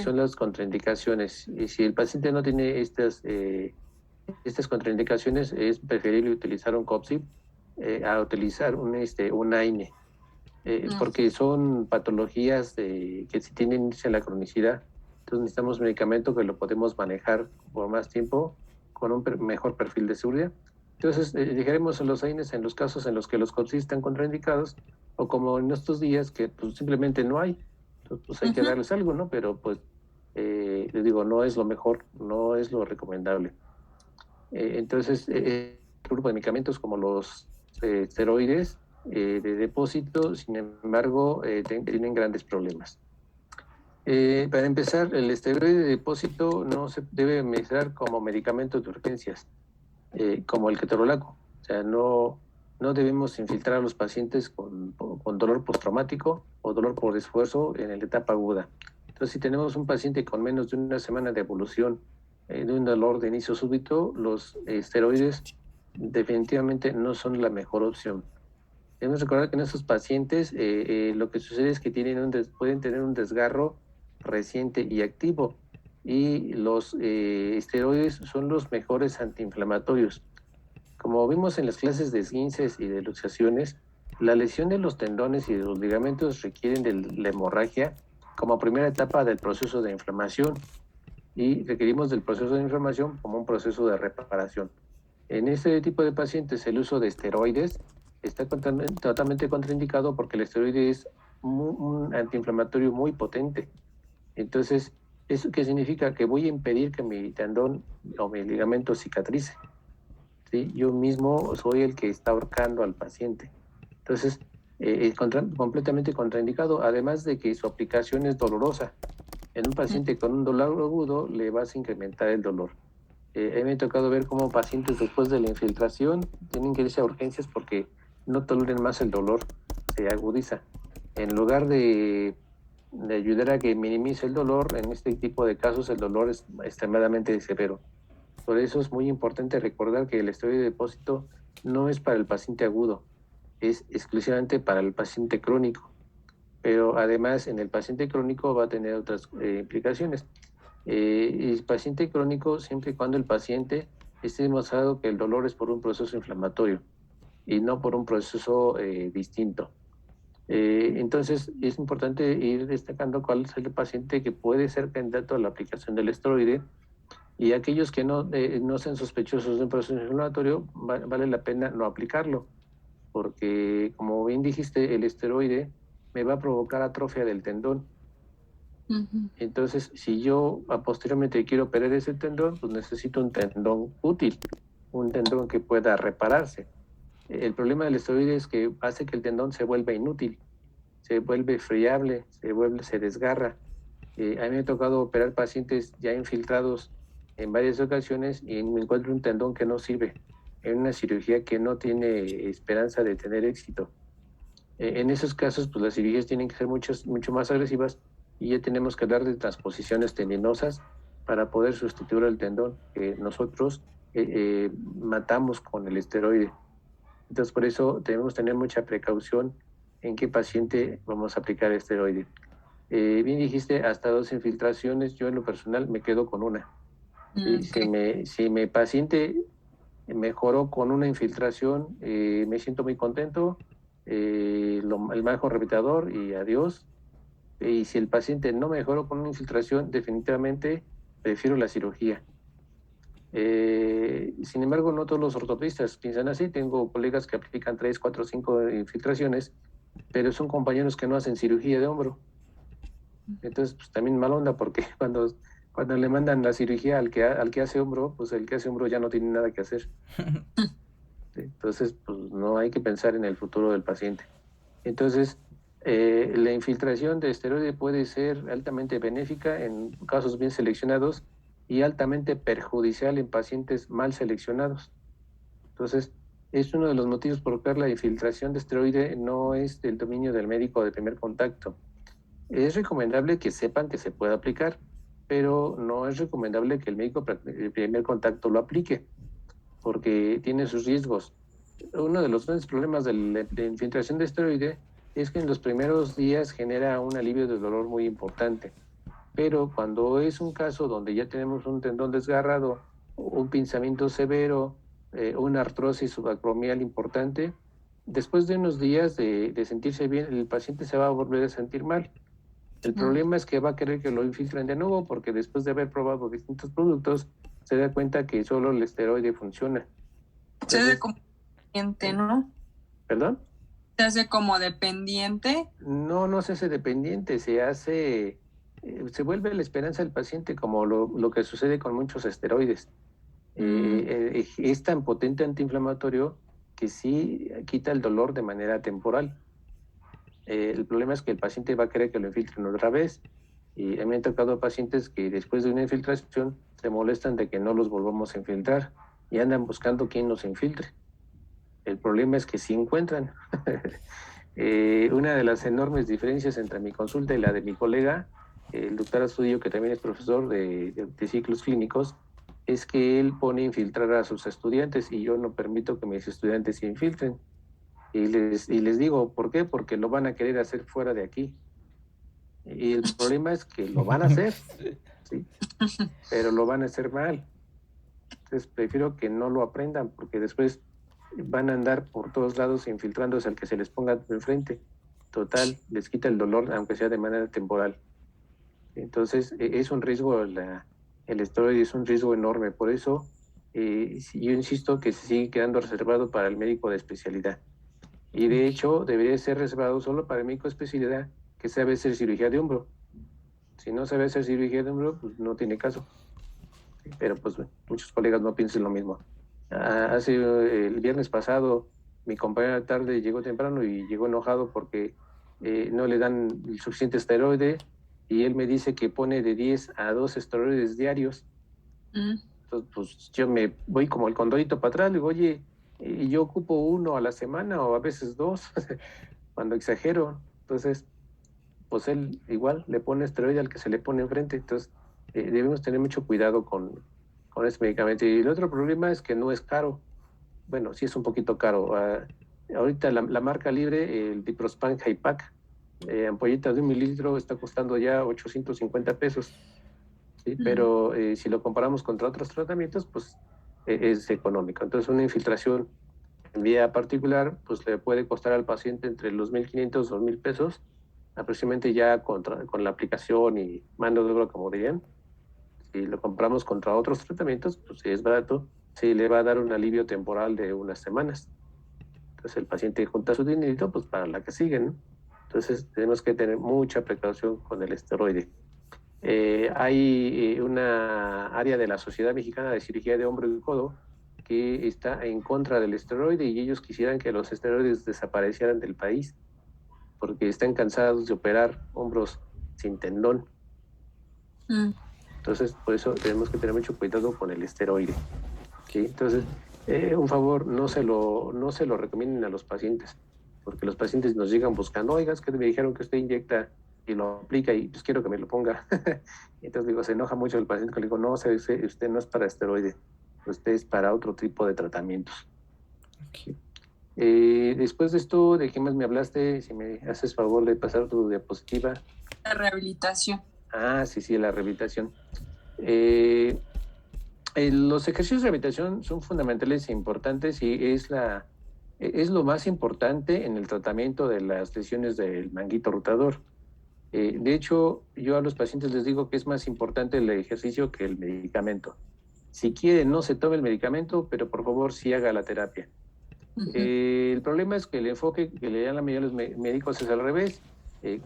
Son las contraindicaciones. Y si el paciente no tiene estas contraindicaciones, es preferible utilizar un COPSIB a utilizar un AINE, porque son patologías que si tienen índice en la cronicidad, entonces necesitamos medicamento que lo podemos manejar por más tiempo con un mejor perfil de seguridad. Entonces, dejaremos los AINES en los casos en los que los COPSIB están contraindicados, o como en estos días que pues, simplemente no hay. Entonces, pues hay que darles algo, ¿no? Pero pues, les digo, no es lo mejor, no es lo recomendable. Entonces, el grupo de medicamentos como los esteroides de depósito, sin embargo, tienen grandes problemas. Para empezar, el esteroide de depósito no se debe administrar como medicamento de urgencias, como el ketorolaco. O sea, no debemos infiltrar a los pacientes con dolor postraumático o dolor por esfuerzo en la etapa aguda. Entonces, si tenemos un paciente con menos de una semana de evolución de un dolor de inicio súbito, los esteroides definitivamente no son la mejor opción. Debemos recordar que en estos pacientes lo que sucede es que pueden tener un desgarro reciente y activo, y los esteroides son los mejores antiinflamatorios. Como vimos en las clases de esguinces y de luxaciones, la lesión de los tendones y de los ligamentos requieren de la hemorragia como primera etapa del proceso de inflamación, y requerimos del proceso de inflamación como un proceso de reparación. En este tipo de pacientes, el uso de esteroides está totalmente contraindicado porque el esteroide es un antiinflamatorio muy potente. Entonces, ¿eso qué significa? Que voy a impedir que mi tendón o mi ligamento cicatrice. ¿Sí? Yo mismo soy el que está ahorcando al paciente. Entonces, completamente contraindicado, además de que su aplicación es dolorosa. En un paciente con un dolor agudo le vas a incrementar el dolor. A mí me ha tocado ver cómo pacientes después de la infiltración tienen que irse a urgencias porque no toleran más el dolor, se agudiza. En lugar de de ayudar a que minimice el dolor. En este tipo de casos el dolor es extremadamente severo. Por eso es muy importante recordar que el esteroide de depósito no es para el paciente agudo, es exclusivamente para el paciente crónico. Pero además en el paciente crónico va a tener otras implicaciones. El paciente crónico, siempre y cuando el paciente esté demostrado que el dolor es por un proceso inflamatorio y no por un proceso distinto. Entonces es importante ir destacando cuál es el paciente que puede ser candidato a la aplicación del esteroide, y aquellos que no sean sospechosos de un proceso inflamatorio, vale la pena no aplicarlo, porque como bien dijiste, el esteroide me va a provocar atrofia del tendón. Entonces, si yo posteriormente quiero operar ese tendón, pues necesito un tendón útil, un tendón que pueda repararse. El problema del esteroide es que hace que el tendón se vuelva inútil, se vuelve friable, se desgarra. A mí me ha tocado operar pacientes ya infiltrados en varias ocasiones y me encuentro un tendón que no sirve, en una cirugía que no tiene esperanza de tener éxito. En esos casos, pues las cirugías tienen que ser mucho más agresivas, y ya tenemos que hablar de transposiciones tendinosas para poder sustituir el tendón que nosotros matamos con el esteroide. Entonces, por eso debemos tener mucha precaución en qué paciente vamos a aplicar esteroide. Bien dijiste, hasta 2 infiltraciones. Yo en lo personal me quedo con una. Si mi paciente mejoró con una infiltración, me siento muy contento, el manejo repetidor y adiós. Y si el paciente no mejoró con una infiltración, definitivamente prefiero la cirugía. Sin embargo, no todos los ortopedistas piensan así. Tengo colegas que aplican 3, 4, 5 infiltraciones, pero son compañeros que no hacen cirugía de hombro. Entonces, pues también mal onda, porque cuando le mandan la cirugía al que hace hombro, pues el que hace hombro ya no tiene nada que hacer. Entonces, pues no hay que pensar en el futuro del paciente. Entonces, la infiltración de esteroide puede ser altamente benéfica en casos bien seleccionados y altamente perjudicial en pacientes mal seleccionados. Entonces, es uno de los motivos por los que la infiltración de esteroide no es del dominio del médico de primer contacto. Es recomendable que sepan que se puede aplicar, pero no es recomendable que el médico de primer contacto lo aplique, porque tiene sus riesgos. Uno de los grandes problemas de la infiltración de esteroide es que en los primeros días genera un alivio de dolor muy importante, pero cuando es un caso donde ya tenemos un tendón desgarrado, un pinzamiento severo, una artrosis subacromial importante, después de unos días de sentirse bien, el paciente se va a volver a sentir mal. El problema es que va a querer que lo infiltren de nuevo, porque después de haber probado distintos productos, se da cuenta que solo el esteroide funciona. Se hace como dependiente, ¿no? ¿Perdón? ¿Se hace como dependiente? No se hace dependiente, se vuelve la esperanza del paciente, como lo que sucede con muchos esteroides. Es tan potente antiinflamatorio que sí quita el dolor de manera temporal. El problema es que el paciente va a querer que lo infiltren otra vez, y a mí me han tocado pacientes que después de una infiltración se molestan de que no los volvamos a infiltrar y andan buscando quién los infiltre. El problema es que sí encuentran. Una de las enormes diferencias entre mi consulta y la de mi colega, el doctor Astudillo, que también es profesor de ciclos clínicos, es que él pone a infiltrar a sus estudiantes y yo no permito que mis estudiantes se infiltren. Y les digo, ¿por qué? Porque lo van a querer hacer fuera de aquí. Y el problema es que lo van a hacer, ¿sí? Pero lo van a hacer mal. Entonces prefiero que no lo aprendan, porque después van a andar por todos lados infiltrándose al que se les ponga enfrente. Total, les quita el dolor, aunque sea de manera temporal. Entonces, es un riesgo, el esteroide es un riesgo enorme. Por eso, yo insisto que se sigue quedando reservado para el médico de especialidad. Y de hecho, debería ser reservado solo para el médico de especialidad que sabe hacer cirugía de hombro. Si no sabe hacer cirugía de hombro, pues no tiene caso. Pero pues muchos colegas no piensan lo mismo. El viernes pasado, mi compañero de tarde llegó temprano y llegó enojado porque no le dan el suficiente esteroide, y él me dice que pone de 10 a 12 esteroides diarios. Entonces, pues yo me voy como el condorito para atrás, le digo, oye, yo ocupo 1 a la semana o a veces 2, cuando exagero. Entonces, pues él igual le pone esteroide al que se le pone enfrente. Entonces, debemos tener mucho cuidado con ese medicamento. Y el otro problema es que no es caro. Bueno, sí es un poquito caro. Ahorita la marca libre, el Diprospan Hypac, ampolleta de 1 mililitro está costando ya 850 pesos. ¿Sí? Pero si lo comparamos contra otros tratamientos, pues es económico. Entonces, una infiltración en vía particular, pues le puede costar al paciente entre los 1,500 2,000 pesos, aproximadamente ya con la aplicación y mano de obra, como dirían. Si lo compramos contra otros tratamientos, pues si es barato, sí le va a dar un alivio temporal de unas semanas. Entonces el paciente junta su dinerito pues para la que sigue, ¿no? Entonces tenemos que tener mucha precaución con el esteroide. Hay una área de la Sociedad Mexicana de Cirugía de Hombro y Codo que está en contra del esteroide y ellos quisieran que los esteroides desaparecieran del país porque están cansados de operar hombros sin tendón. Entonces, por eso tenemos que tener mucho cuidado con el esteroide. ¿Sí? Entonces, un favor, no se lo recomienden a los pacientes, porque los pacientes nos llegan buscando, oiga, es que me dijeron que usted inyecta y lo aplica y pues quiero que me lo ponga. Entonces, digo, se enoja mucho el paciente, que le digo, no, usted no es para esteroide, usted es para otro tipo de tratamientos. Ok. Después de esto, ¿de qué más me hablaste? Si me haces favor de pasar tu diapositiva. La rehabilitación. Sí, la rehabilitación. Los ejercicios de rehabilitación son fundamentales e importantes y es lo más importante en el tratamiento de las lesiones del manguito rotador. De hecho, yo a los pacientes les digo que es más importante el ejercicio que el medicamento. Si quiere, no se tome el medicamento, pero por favor sí haga la terapia. El problema es que el enfoque que le dan la mayoría de los médicos es al revés.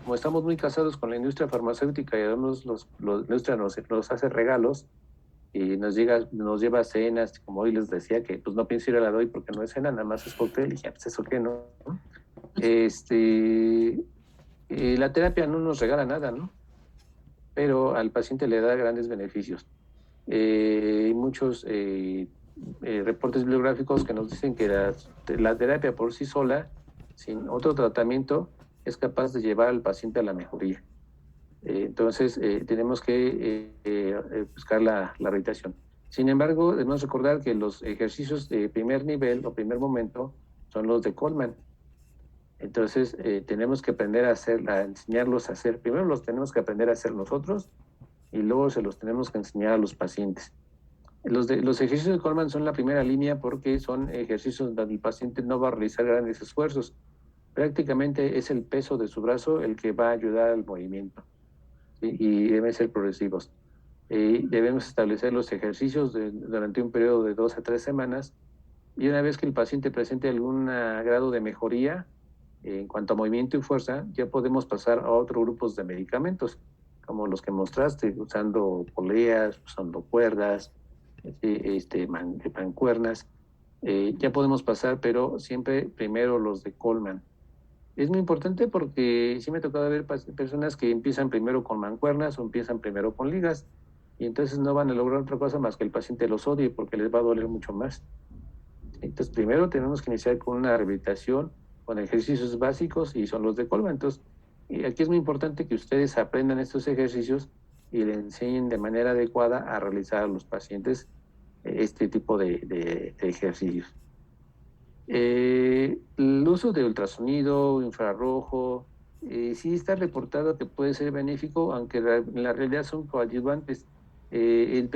Como estamos muy casados con la industria farmacéutica y además la industria nos hace regalos y nos lleva cenas, como hoy les decía, que pues no pienso ir a la doy porque no es cena, nada más es cóctel, y dije, pues eso qué, ¿no? La terapia no nos regala nada, ¿no? Pero al paciente le da grandes beneficios. Hay muchos reportes bibliográficos que nos dicen que la terapia por sí sola, sin otro tratamiento, es capaz de llevar al paciente a la mejoría. Entonces, tenemos que buscar la rehabilitación. Sin embargo, debemos recordar que los ejercicios de primer nivel o primer momento son los de Coleman. Entonces, tenemos que aprender a enseñarlos a hacer. Primero los tenemos que aprender a hacer nosotros y luego se los tenemos que enseñar a los pacientes. Los ejercicios de Coleman son la primera línea porque son ejercicios donde el paciente no va a realizar grandes esfuerzos. Prácticamente es el peso de su brazo el que va a ayudar al movimiento. Y deben ser progresivos. Debemos establecer los ejercicios durante un periodo de 2 a 3 semanas y una vez que el paciente presente algún grado de mejoría en cuanto a movimiento y fuerza, ya podemos pasar a otros grupos de medicamentos, como los que mostraste, usando poleas, usando cuerdas, mancuernas. Ya podemos pasar, pero siempre primero los de Coleman. Es muy importante porque sí me ha tocado ver personas que empiezan primero con mancuernas o empiezan primero con ligas y entonces no van a lograr otra cosa más que el paciente los odie porque les va a doler mucho más. Entonces primero tenemos que iniciar con una rehabilitación, con ejercicios básicos y son los de Coleman. Entonces aquí es muy importante que ustedes aprendan estos ejercicios y le enseñen de manera adecuada a realizar a los pacientes este tipo de ejercicios. El uso de ultrasonido, infrarrojo, sí está reportado que puede ser benéfico, aunque en la realidad son coadyuvantes. El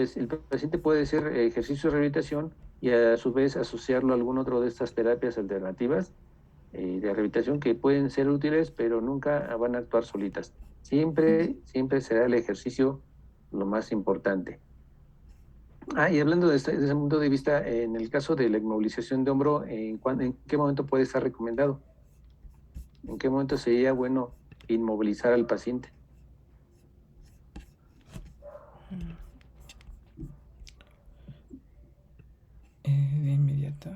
paciente puede hacer ejercicio de rehabilitación y a su vez asociarlo a algún otro de estas terapias alternativas de rehabilitación que pueden ser útiles, pero nunca van a actuar solitas. Siempre será el ejercicio lo más importante. Y hablando de ese punto de vista, en el caso de la inmovilización de hombro, ¿en qué momento puede estar recomendado? ¿En qué momento sería bueno inmovilizar al paciente? De inmediato.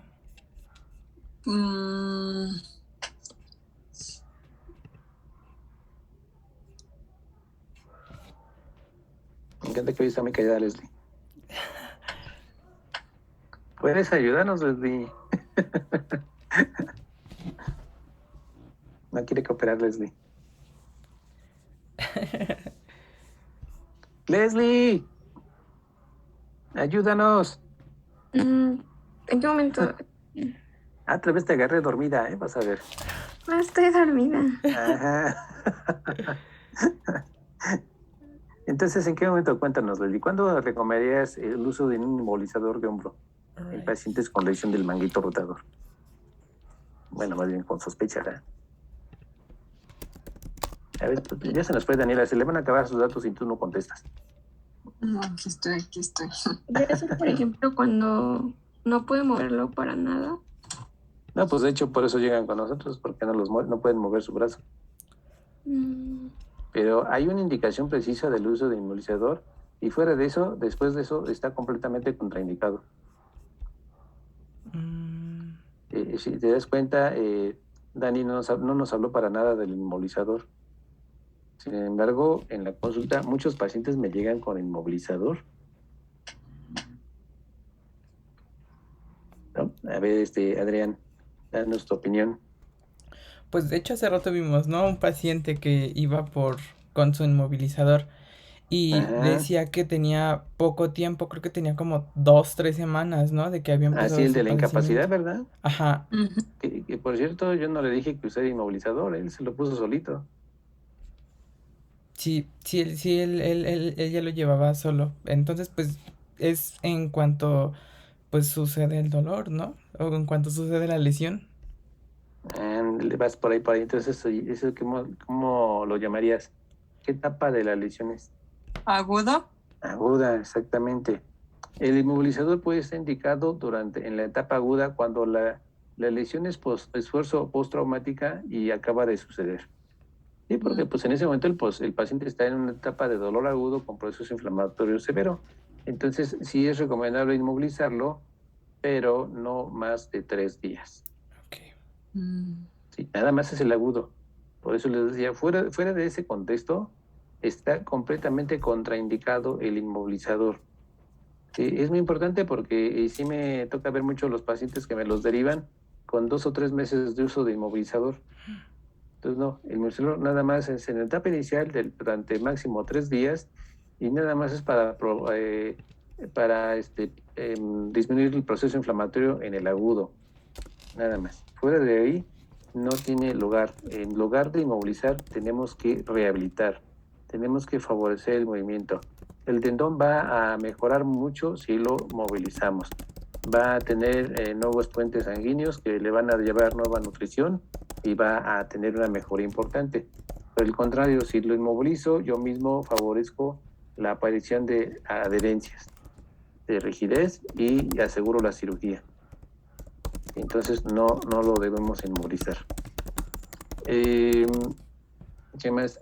Me encanta que hoy está muy callada, Leslie. ¿Puedes ayudarnos, Leslie? No quiere cooperar, Leslie. Leslie, ayúdanos. ¿En qué momento? Otra vez te agarré dormida, vas a ver. No estoy dormida. Ajá. Entonces, ¿en qué momento? Cuéntanos, Leslie, ¿cuándo recomendarías el uso de un inmovilizador de hombro en pacientes con lesión del manguito rotador? Bueno, más bien con sospecha, ¿verdad? A ver, pues, ya se nos fue, Daniela, se le van a acabar sus datos si tú no contestas. No, aquí estoy. Debe ser, por ejemplo, cuando no puede moverlo para nada. No, pues de hecho por eso llegan con nosotros, porque no pueden mover su brazo. Pero hay una indicación precisa del uso de inmovilizador y fuera de eso, después de eso, está completamente contraindicado. Si te das cuenta, Dani no nos habló para nada del inmovilizador. Sin embargo, en la consulta muchos pacientes me llegan con inmovilizador. ¿No? A ver, Adrián, danos tu opinión. Pues de hecho hace rato vimos, ¿no? Un paciente que iba con su inmovilizador y decía que tenía poco tiempo, creo que tenía como 2-3 semanas, ¿no? De que había empezado Así el de la padecimiento. incapacidad, ¿verdad? Ajá. Que por cierto, yo no le dije que usara inmovilizador, él se lo puso solito. Sí, él ya lo llevaba solo. Entonces, pues, es en cuanto, pues, sucede el dolor, ¿no? O en cuanto sucede la lesión. Le vas por ahí. Entonces, ¿eso cómo lo llamarías? ¿Qué etapa de la lesión es? ¿Aguda? Aguda, exactamente. El inmovilizador puede estar indicado en la etapa aguda cuando la lesión es esfuerzo postraumática y acaba de suceder. Sí, porque pues en ese momento el paciente está en una etapa de dolor agudo con proceso inflamatorio severo. Entonces, sí es recomendable inmovilizarlo, pero no más de 3 días. Okay. Sí, nada más es el agudo. Por eso les decía, fuera de ese contexto, está completamente contraindicado el inmovilizador. Es muy importante porque sí me toca ver mucho los pacientes que me los derivan con 2 o 3 meses de uso de inmovilizador. Entonces, no, el inmovilizador nada más es en la etapa inicial durante máximo 3 días y nada más es para disminuir el proceso inflamatorio en el agudo. Nada más. Fuera de ahí, no tiene lugar. En lugar de inmovilizar, tenemos que rehabilitar. Tenemos que favorecer el movimiento. El tendón va a mejorar mucho si lo movilizamos. Va a tener nuevos puentes sanguíneos que le van a llevar nueva nutrición y va a tener una mejoría importante. Por el contrario, si lo inmovilizo, yo mismo favorezco la aparición de adherencias, de rigidez y aseguro la cirugía. Entonces no lo debemos inmovilizar. ¿Qué más?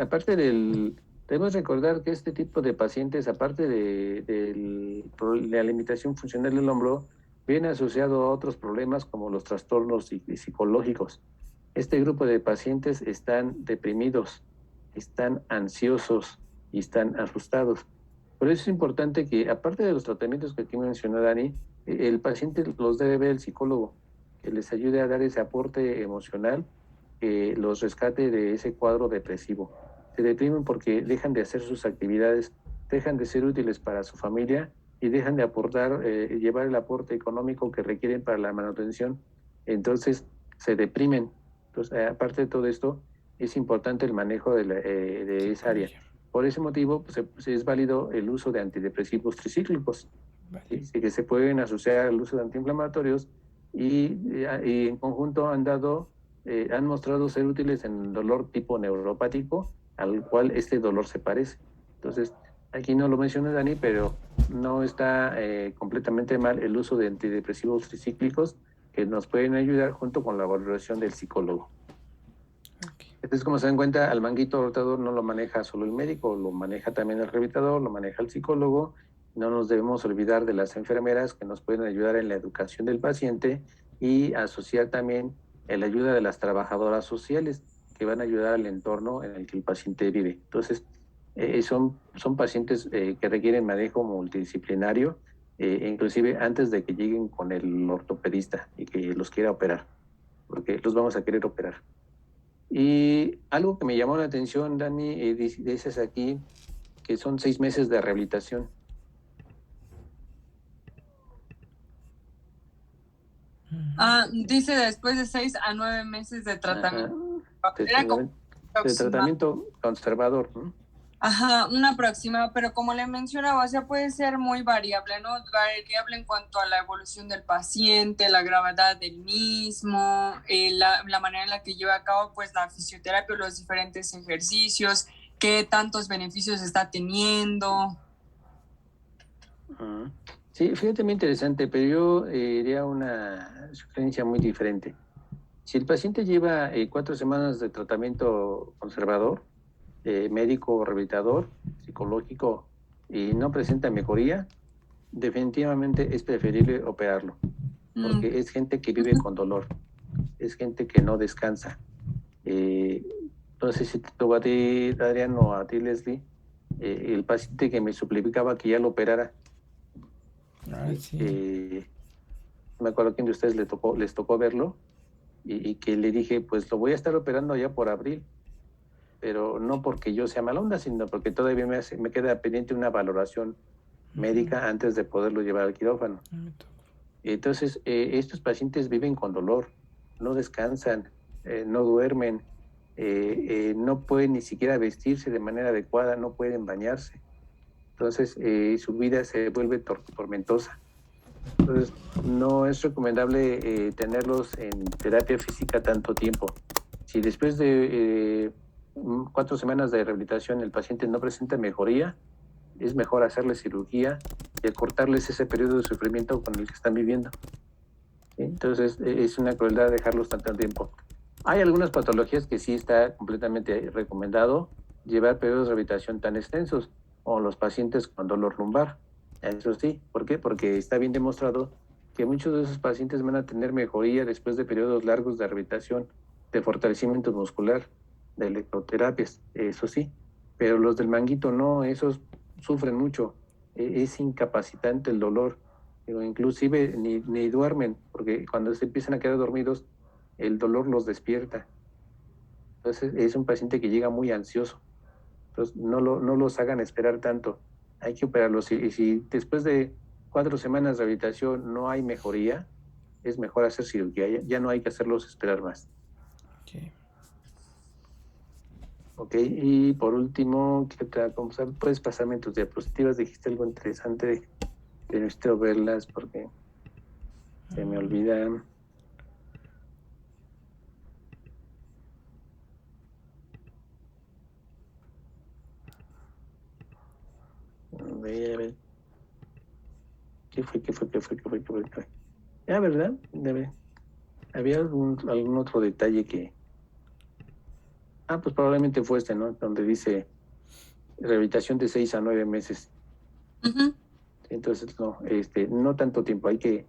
Aparte debemos recordar que este tipo de pacientes, aparte de la limitación funcional del hombro, viene asociado a otros problemas como los trastornos psicológicos. Este grupo de pacientes están deprimidos, están ansiosos y están asustados. Por eso es importante que, aparte de los tratamientos que aquí mencionó Dani, el paciente los debe ver el psicólogo, que les ayude a dar ese aporte emocional, que los rescate de ese cuadro depresivo. Se deprimen porque dejan de hacer sus actividades, dejan de ser útiles para su familia y dejan de aportar, llevar el aporte económico que requieren para la manutención. Entonces se deprimen. Entonces, aparte de todo esto, es importante el manejo de esa área. Por ese motivo, pues, es válido el uso de antidepresivos tricíclicos, ¿sí? Que se pueden asociar al uso de antiinflamatorios y en conjunto han mostrado ser útiles en dolor tipo neuropático, al cual este dolor se parece. Entonces, aquí no lo menciona Dani, pero no está completamente mal el uso de antidepresivos tricíclicos que nos pueden ayudar junto con la valoración del psicólogo. Okay. Entonces, como se dan cuenta, al manguito rotador no lo maneja solo el médico, lo maneja también el rehabilitador, lo maneja el psicólogo. No nos debemos olvidar de las enfermeras que nos pueden ayudar en la educación del paciente y asociar también la ayuda de las trabajadoras sociales que van a ayudar al entorno en el que el paciente vive. Entonces, son pacientes que requieren manejo multidisciplinario, inclusive antes de que lleguen con el ortopedista y que los quiera operar, porque los vamos a querer operar. Y algo que me llamó la atención, Dani, dices aquí que son 6 meses de rehabilitación. Dice después de 6 a 9 meses de tratamiento. De tratamiento conservador, ¿no? Ajá, un aproximado, pero como le mencionaba, o sea, puede ser muy variable, ¿no? Variable en cuanto a la evolución del paciente, la gravedad del mismo, la manera en la que lleva a cabo, pues, la fisioterapia, los diferentes ejercicios, qué tantos beneficios está teniendo. Sí, fíjate, muy interesante, pero yo diría una sugerencia muy diferente. Si el paciente lleva 4 semanas de tratamiento conservador, médico, rehabilitador, psicológico, y no presenta mejoría, definitivamente es preferible operarlo, porque es gente que vive con dolor, es gente que no descansa. No sé si te tocó a ti, Adrián, o a ti, Leslie, el paciente que me suplicaba que ya lo operara. Sí. Me acuerdo que de ustedes les tocó verlo, y que le dije, pues lo voy a estar operando ya por abril, pero no porque yo sea mala onda, sino porque todavía me queda pendiente una valoración médica antes de poderlo llevar al quirófano. Entonces, estos pacientes viven con dolor, no descansan, no duermen, no pueden ni siquiera vestirse de manera adecuada, no pueden bañarse. Entonces, su vida se vuelve tormentosa. Entonces, no es recomendable tenerlos en terapia física tanto tiempo. Si después de 4 semanas de rehabilitación el paciente no presenta mejoría, es mejor hacerle cirugía y acortarles ese periodo de sufrimiento con el que están viviendo. ¿Sí? Entonces, es una crueldad dejarlos tanto tiempo. Hay algunas patologías que sí está completamente recomendado llevar periodos de rehabilitación tan extensos, como los pacientes con dolor lumbar. Eso sí, ¿por qué? Porque está bien demostrado que muchos de esos pacientes van a tener mejoría después de periodos largos de rehabilitación, de fortalecimiento muscular, de electroterapias, eso sí, pero los del manguito no, esos sufren mucho, es incapacitante el dolor, inclusive ni duermen, porque cuando se empiezan a quedar dormidos, el dolor los despierta. Entonces es un paciente que llega muy ansioso. Entonces no los hagan esperar tanto, hay que operarlos. Y si después de 4 semanas de rehabilitación no hay mejoría, es mejor hacer cirugía, ya no hay que hacerlos esperar más. Ok, y por último, ¿qué otra cosa? Puedes pasarme tus diapositivas, dijiste algo interesante, pero necesito verlas porque se me olvidan. A ver. ¿Qué fue? Ah, ¿verdad? Había algún otro detalle que... pues probablemente fue este, ¿no? Donde dice rehabilitación de 6 a 9 meses. Entonces, no tanto tiempo. Hay que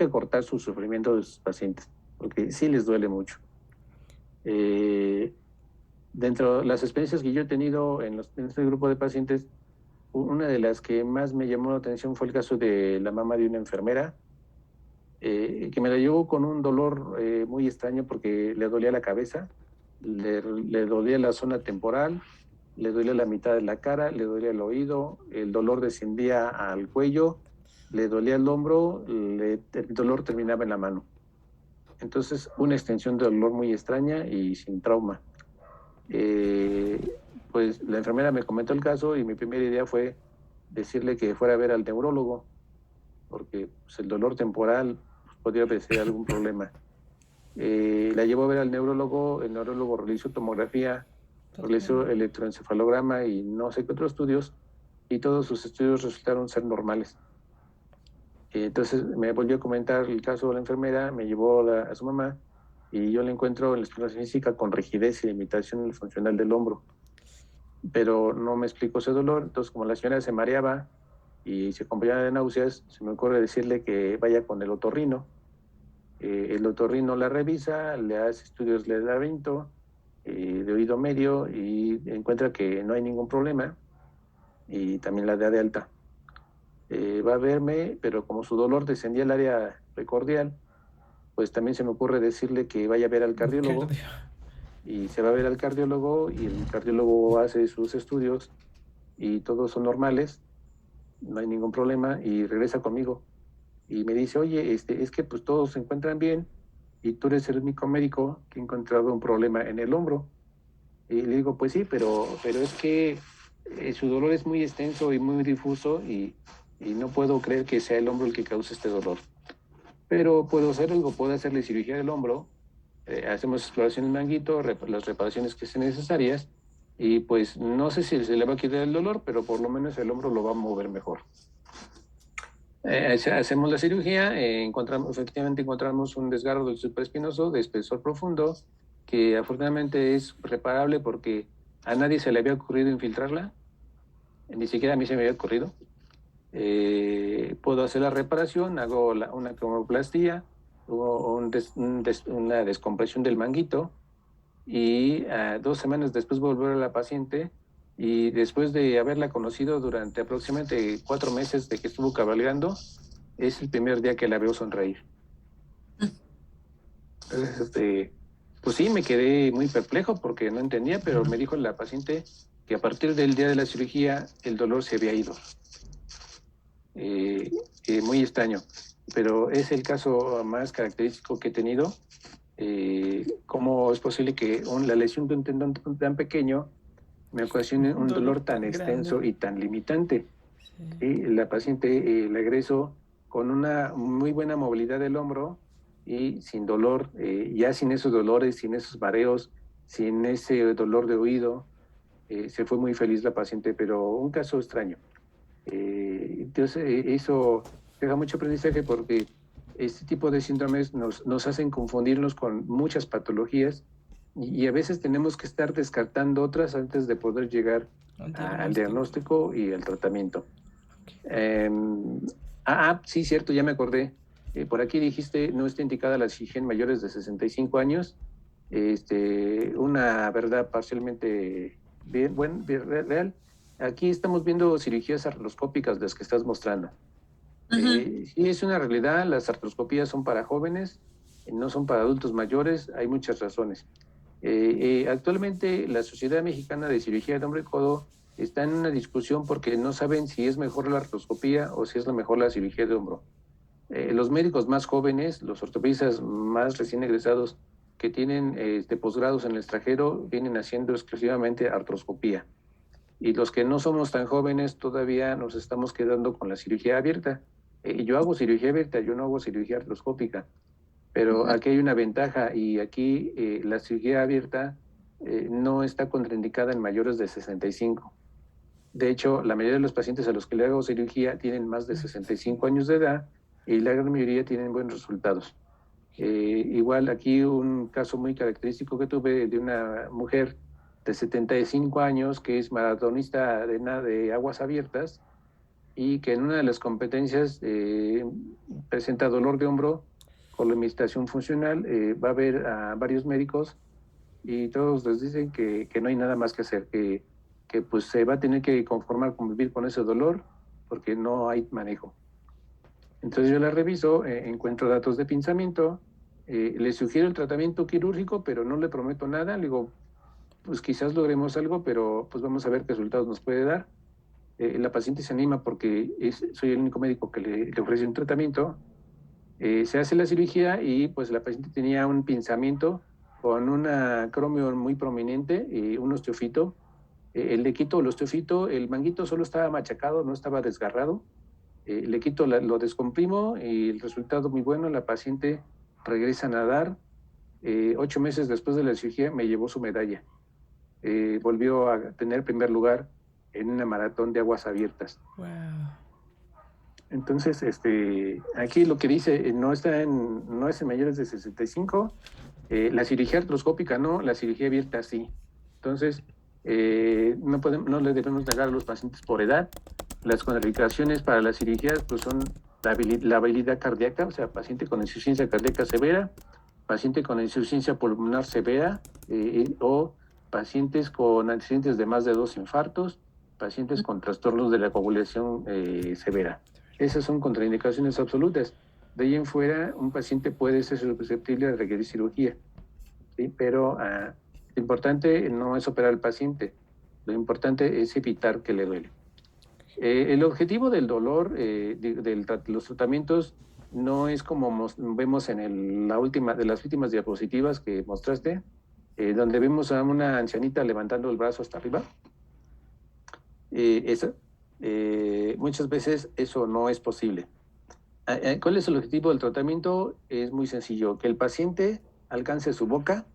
acortar su sufrimiento de sus pacientes, porque sí les duele mucho. Dentro de las experiencias que yo he tenido en este grupo de pacientes, una de las que más me llamó la atención fue el caso de la mamá de una enfermera, que me la llevó con un dolor muy extraño porque le dolía la cabeza, le dolía la zona temporal, le dolía la mitad de la cara, le dolía el oído, el dolor descendía al cuello, le dolía el hombro, el dolor terminaba en la mano. Entonces, una extensión de dolor muy extraña y sin trauma. Pues la enfermera me comentó el caso y mi primera idea fue decirle que fuera a ver al neurólogo, porque pues, el dolor temporal podría ser algún problema. La llevó a ver al neurólogo, el neurólogo realizó tomografía, realizó electroencefalograma y no sé qué otros estudios, y todos sus estudios resultaron ser normales. Entonces me volvió a comentar el caso de la enfermera, me llevó a su mamá, y yo le encuentro en la exploración física con rigidez y limitación funcional del hombro, pero no me explicó ese dolor. Entonces, como la señora se mareaba y se acompañaba de náuseas, se me ocurre decirle que vaya con el otorrino. El otorrino la revisa, le hace estudios de laberinto, de oído medio, y encuentra que no hay ningún problema, y también la da de alta. Va a verme, pero como su dolor descendía al área precordial, pues también se me ocurre decirle que vaya a ver al cardiólogo, y se va a ver al cardiólogo, y el cardiólogo hace sus estudios y todos son normales, no hay ningún problema, y regresa conmigo y me dice, oye, es que pues todos se encuentran bien y tú eres el único médico que ha encontrado un problema en el hombro. Y le digo, pues sí, pero es que su dolor es muy extenso y muy difuso y no puedo creer que sea el hombro el que cause este dolor. Pero puedo hacer algo, puedo hacerle cirugía del hombro, hacemos exploración en manguito, las reparaciones que sean necesarias, y pues no sé si se le va a quitar el dolor, pero por lo menos el hombro lo va a mover mejor. Hacemos la cirugía, efectivamente encontramos un desgarro del supraespinoso de espesor profundo, que afortunadamente es reparable porque a nadie se le había ocurrido infiltrarla, ni siquiera a mí se me había ocurrido. Puedo hacer la reparación, hago una cromoplastía, una descompresión del manguito, y 2 semanas después volver a la paciente, y después de haberla conocido durante aproximadamente 4 meses de que estuvo cabalgando, es el primer día que la veo sonreír. Entonces, pues sí, me quedé muy perplejo porque no entendía, pero me dijo la paciente que a partir del día de la cirugía el dolor se había ido. Muy extraño, pero es el caso más característico que he tenido. ¿Cómo es posible que la lesión de un tendón tan pequeño me ocasione un dolor tan extenso y tan limitante? Sí, la paciente la egresó con una muy buena movilidad del hombro y sin dolor, ya sin esos dolores, sin esos mareos, sin ese dolor de oído. Se fue muy feliz la paciente, pero un caso extraño. Entonces, eso deja mucho aprendizaje porque este tipo de síndromes nos hacen confundirnos con muchas patologías y a veces tenemos que estar descartando otras antes de poder llegar al diagnóstico y al tratamiento. Sí, cierto, ya me acordé. Por aquí dijiste, no está indicada la cirugía en mayores de 65 años. Una verdad parcialmente bien real. Aquí estamos viendo cirugías artroscópicas, las que estás mostrando. Sí, es una realidad, las artroscopías son para jóvenes, no son para adultos mayores, hay muchas razones. Actualmente la Sociedad Mexicana de Cirugía de Hombro y Codo está en una discusión porque no saben si es mejor la artroscopía o si es mejor la cirugía de hombro. Los médicos más jóvenes, los ortopedistas más recién egresados que tienen posgrados en el extranjero, vienen haciendo exclusivamente artroscopía. Y los que no somos tan jóvenes todavía nos estamos quedando con la cirugía abierta. Yo hago cirugía abierta, yo no hago cirugía artroscópica, pero aquí hay una ventaja y aquí la cirugía abierta no está contraindicada en mayores de 65. De hecho, la mayoría de los pacientes a los que le hago cirugía tienen más de 65 años de edad y la gran mayoría tienen buenos resultados. Igual aquí un caso muy característico que tuve de una mujer de 75 años que es maratonista de aguas abiertas y que en una de las competencias presenta dolor de hombro con la limitación funcional. Va a ver a varios médicos y todos les dicen que no hay nada más que hacer, que pues se va a tener que convivir con ese dolor porque no hay manejo. Entonces yo la reviso, encuentro datos de pinzamiento, le sugiero el tratamiento quirúrgico, pero no le prometo nada. Le digo, pues quizás logremos algo, pero pues vamos a ver qué resultados nos puede dar. La paciente se anima porque soy el único médico que le ofrece un tratamiento. Se hace la cirugía y pues la paciente tenía un pinzamiento con un acromio muy prominente y un osteofito. Le quito el osteofito, el manguito solo estaba machacado, no estaba desgarrado. Le quito, lo descomprimo y el resultado muy bueno. La paciente regresa a nadar. 8 meses después de la cirugía me llevó su medalla. Volvió a tener primer lugar en una maratón de aguas abiertas. Wow. Entonces, aquí lo que dice, no es en mayores de 65. La cirugía artroscópica no, la cirugía abierta sí. Entonces, no le debemos negar a los pacientes por edad. Las contraindicaciones para las cirugías pues son la habilidad cardíaca, o sea, paciente con insuficiencia cardíaca severa, paciente con insuficiencia pulmonar severa, o pacientes con antecedentes de más de 2 infartos, pacientes con trastornos de la coagulación severa. Esas son contraindicaciones absolutas. De ahí en fuera, un paciente puede ser susceptible de requerir cirugía, ¿sí? Pero lo importante no es operar al paciente, Lo importante es evitar que le duele. El objetivo del dolor, los tratamientos, no es como vemos en la última de las últimas diapositivas que mostraste, donde vemos a una ancianita levantando el brazo hasta arriba. Muchas veces eso no es posible. ¿Cuál es el objetivo del tratamiento? Es muy sencillo, que el paciente alcance su boca,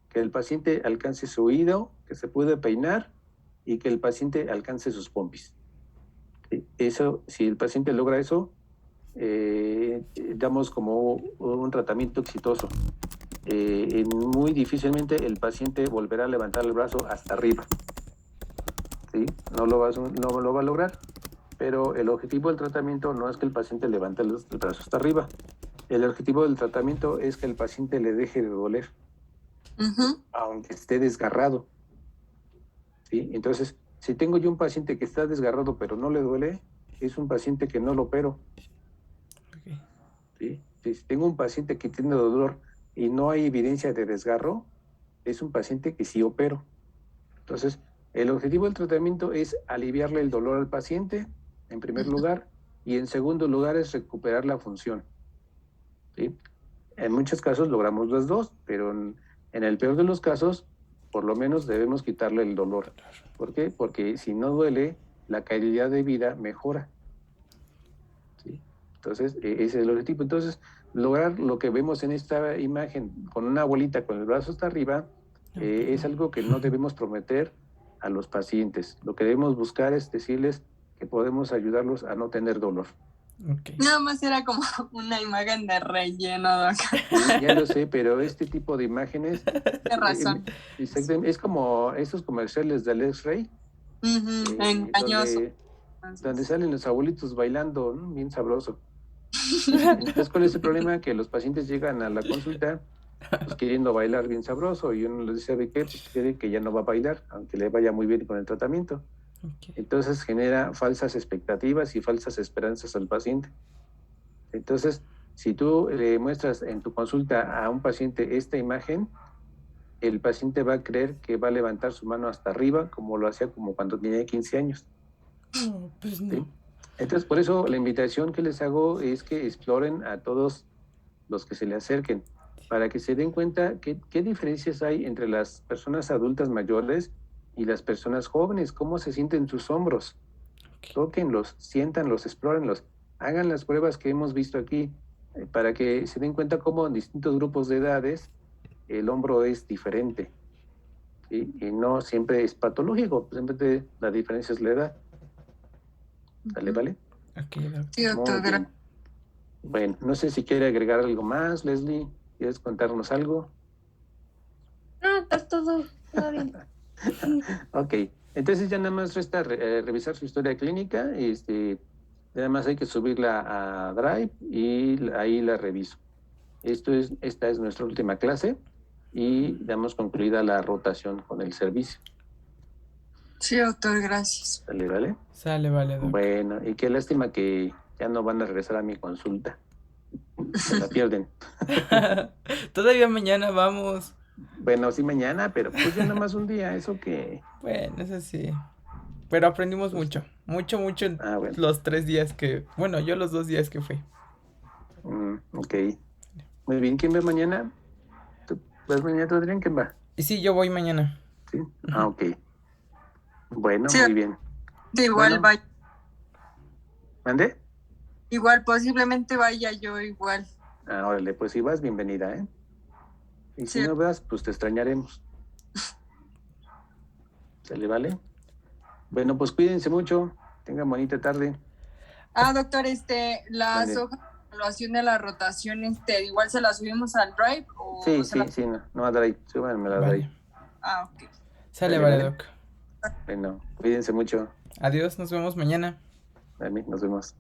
que el paciente alcance su oído, que se pueda peinar y que el paciente alcance sus pompis. Eso, si el paciente logra eso, damos como un tratamiento exitoso. Muy difícilmente el paciente volverá a levantar el brazo hasta arriba. ¿Sí? No lo va a lograr, pero el objetivo del tratamiento no es que el paciente levante el brazo hasta arriba. El objetivo del tratamiento es que el paciente le deje de doler, aunque esté desgarrado. ¿Sí? Entonces, si tengo yo un paciente que está desgarrado pero no le duele, es un paciente que no lo opero. Okay. ¿Sí? Si tengo un paciente que tiene dolor y no hay evidencia de desgarro, es un paciente que sí opero. Entonces, el objetivo del tratamiento es aliviarle el dolor al paciente, en primer lugar, y en segundo lugar es recuperar la función. ¿Sí? En muchos casos logramos las dos, pero en el peor de los casos, por lo menos debemos quitarle el dolor. ¿Por qué? Porque si no duele, la calidad de vida mejora. ¿Sí? Entonces, ese es el objetivo. Entonces, lograr lo que vemos en esta imagen con una abuelita con el brazo hasta arriba, es algo que no debemos prometer a los pacientes. Lo que debemos buscar es decirles que podemos ayudarlos a no tener dolor. Okay. Nada más era como una imagen de relleno, Doc. Ya lo sé, pero este tipo de imágenes... Tienes razón. Es como esos comerciales del X-Ray. Engañoso. Donde salen los abuelitos bailando, ¿no? Bien sabroso. Entonces, ¿cuál es el problema? Que los pacientes llegan a la consulta pues, queriendo bailar bien sabroso y uno les dice, ¿de qué? Pues quiere que ya no va a bailar, aunque le vaya muy bien con el tratamiento. Okay. Entonces genera falsas expectativas y falsas esperanzas al paciente. Entonces, si tú le muestras en tu consulta a un paciente esta imagen, el paciente va a creer que va a levantar su mano hasta arriba, como lo hacía como cuando tenía 15 años. No, pues no. ¿Sí? Entonces, por eso la invitación que les hago es que exploren a todos los que se le acerquen, para que se den cuenta qué diferencias hay entre las personas adultas mayores y las personas jóvenes, cómo se sienten sus hombros. Okay. Tóquenlos, siéntanlos, explórenlos, hagan las pruebas que hemos visto aquí, para que se den cuenta cómo en distintos grupos de edades el hombro es diferente. ¿Sí? Y no siempre es patológico, siempre la diferencia es la edad. ¿Vale? Okay, doctor. Sí, doctor. Muy bien. Bueno, no sé si quiere agregar algo más, Leslie. ¿Quieres contarnos algo? No, está todo bien. Ok, entonces ya nada más resta revisar su historia clínica. Nada más hay que subirla a Drive y ahí la reviso. Esta es nuestra última clase y damos concluida la rotación con el servicio. Sí, doctor, gracias. ¿Vale? Sale, vale, doctor. Bueno, y qué lástima que ya no van a regresar a mi consulta. Se la pierden. Todavía mañana vamos. Bueno, sí mañana, pero pues ya nada más un día, eso que... Bueno, eso sí. Pero aprendimos mucho. Mucho en bueno. los 3 días que... Bueno, yo los 2 días que fui. Ok. Muy bien, ¿quién va mañana? ¿Tú vas mañana, tú, Adrián? ¿Quién va? Y sí, yo voy mañana. Sí. Ok. Bueno, Sí. muy bien. Sí, igual Bueno. vaya. ¿Mande? Igual, posiblemente vaya yo igual. Órale, pues si vas, bienvenida, ¿eh? Y si Sí. no vas, pues te extrañaremos. ¿Se le vale? Bueno, pues cuídense mucho. Tengan bonita tarde. Doctor, las Mande. hojas de evaluación de la rotación, igual se las subimos al Drive o Sí, se sí, no a Drive. Súbanme la Vale. Drive. Ok. Sale, Vale, vale, vale. doc. Bueno, cuídense mucho. Adiós, nos vemos mañana. Nos vemos.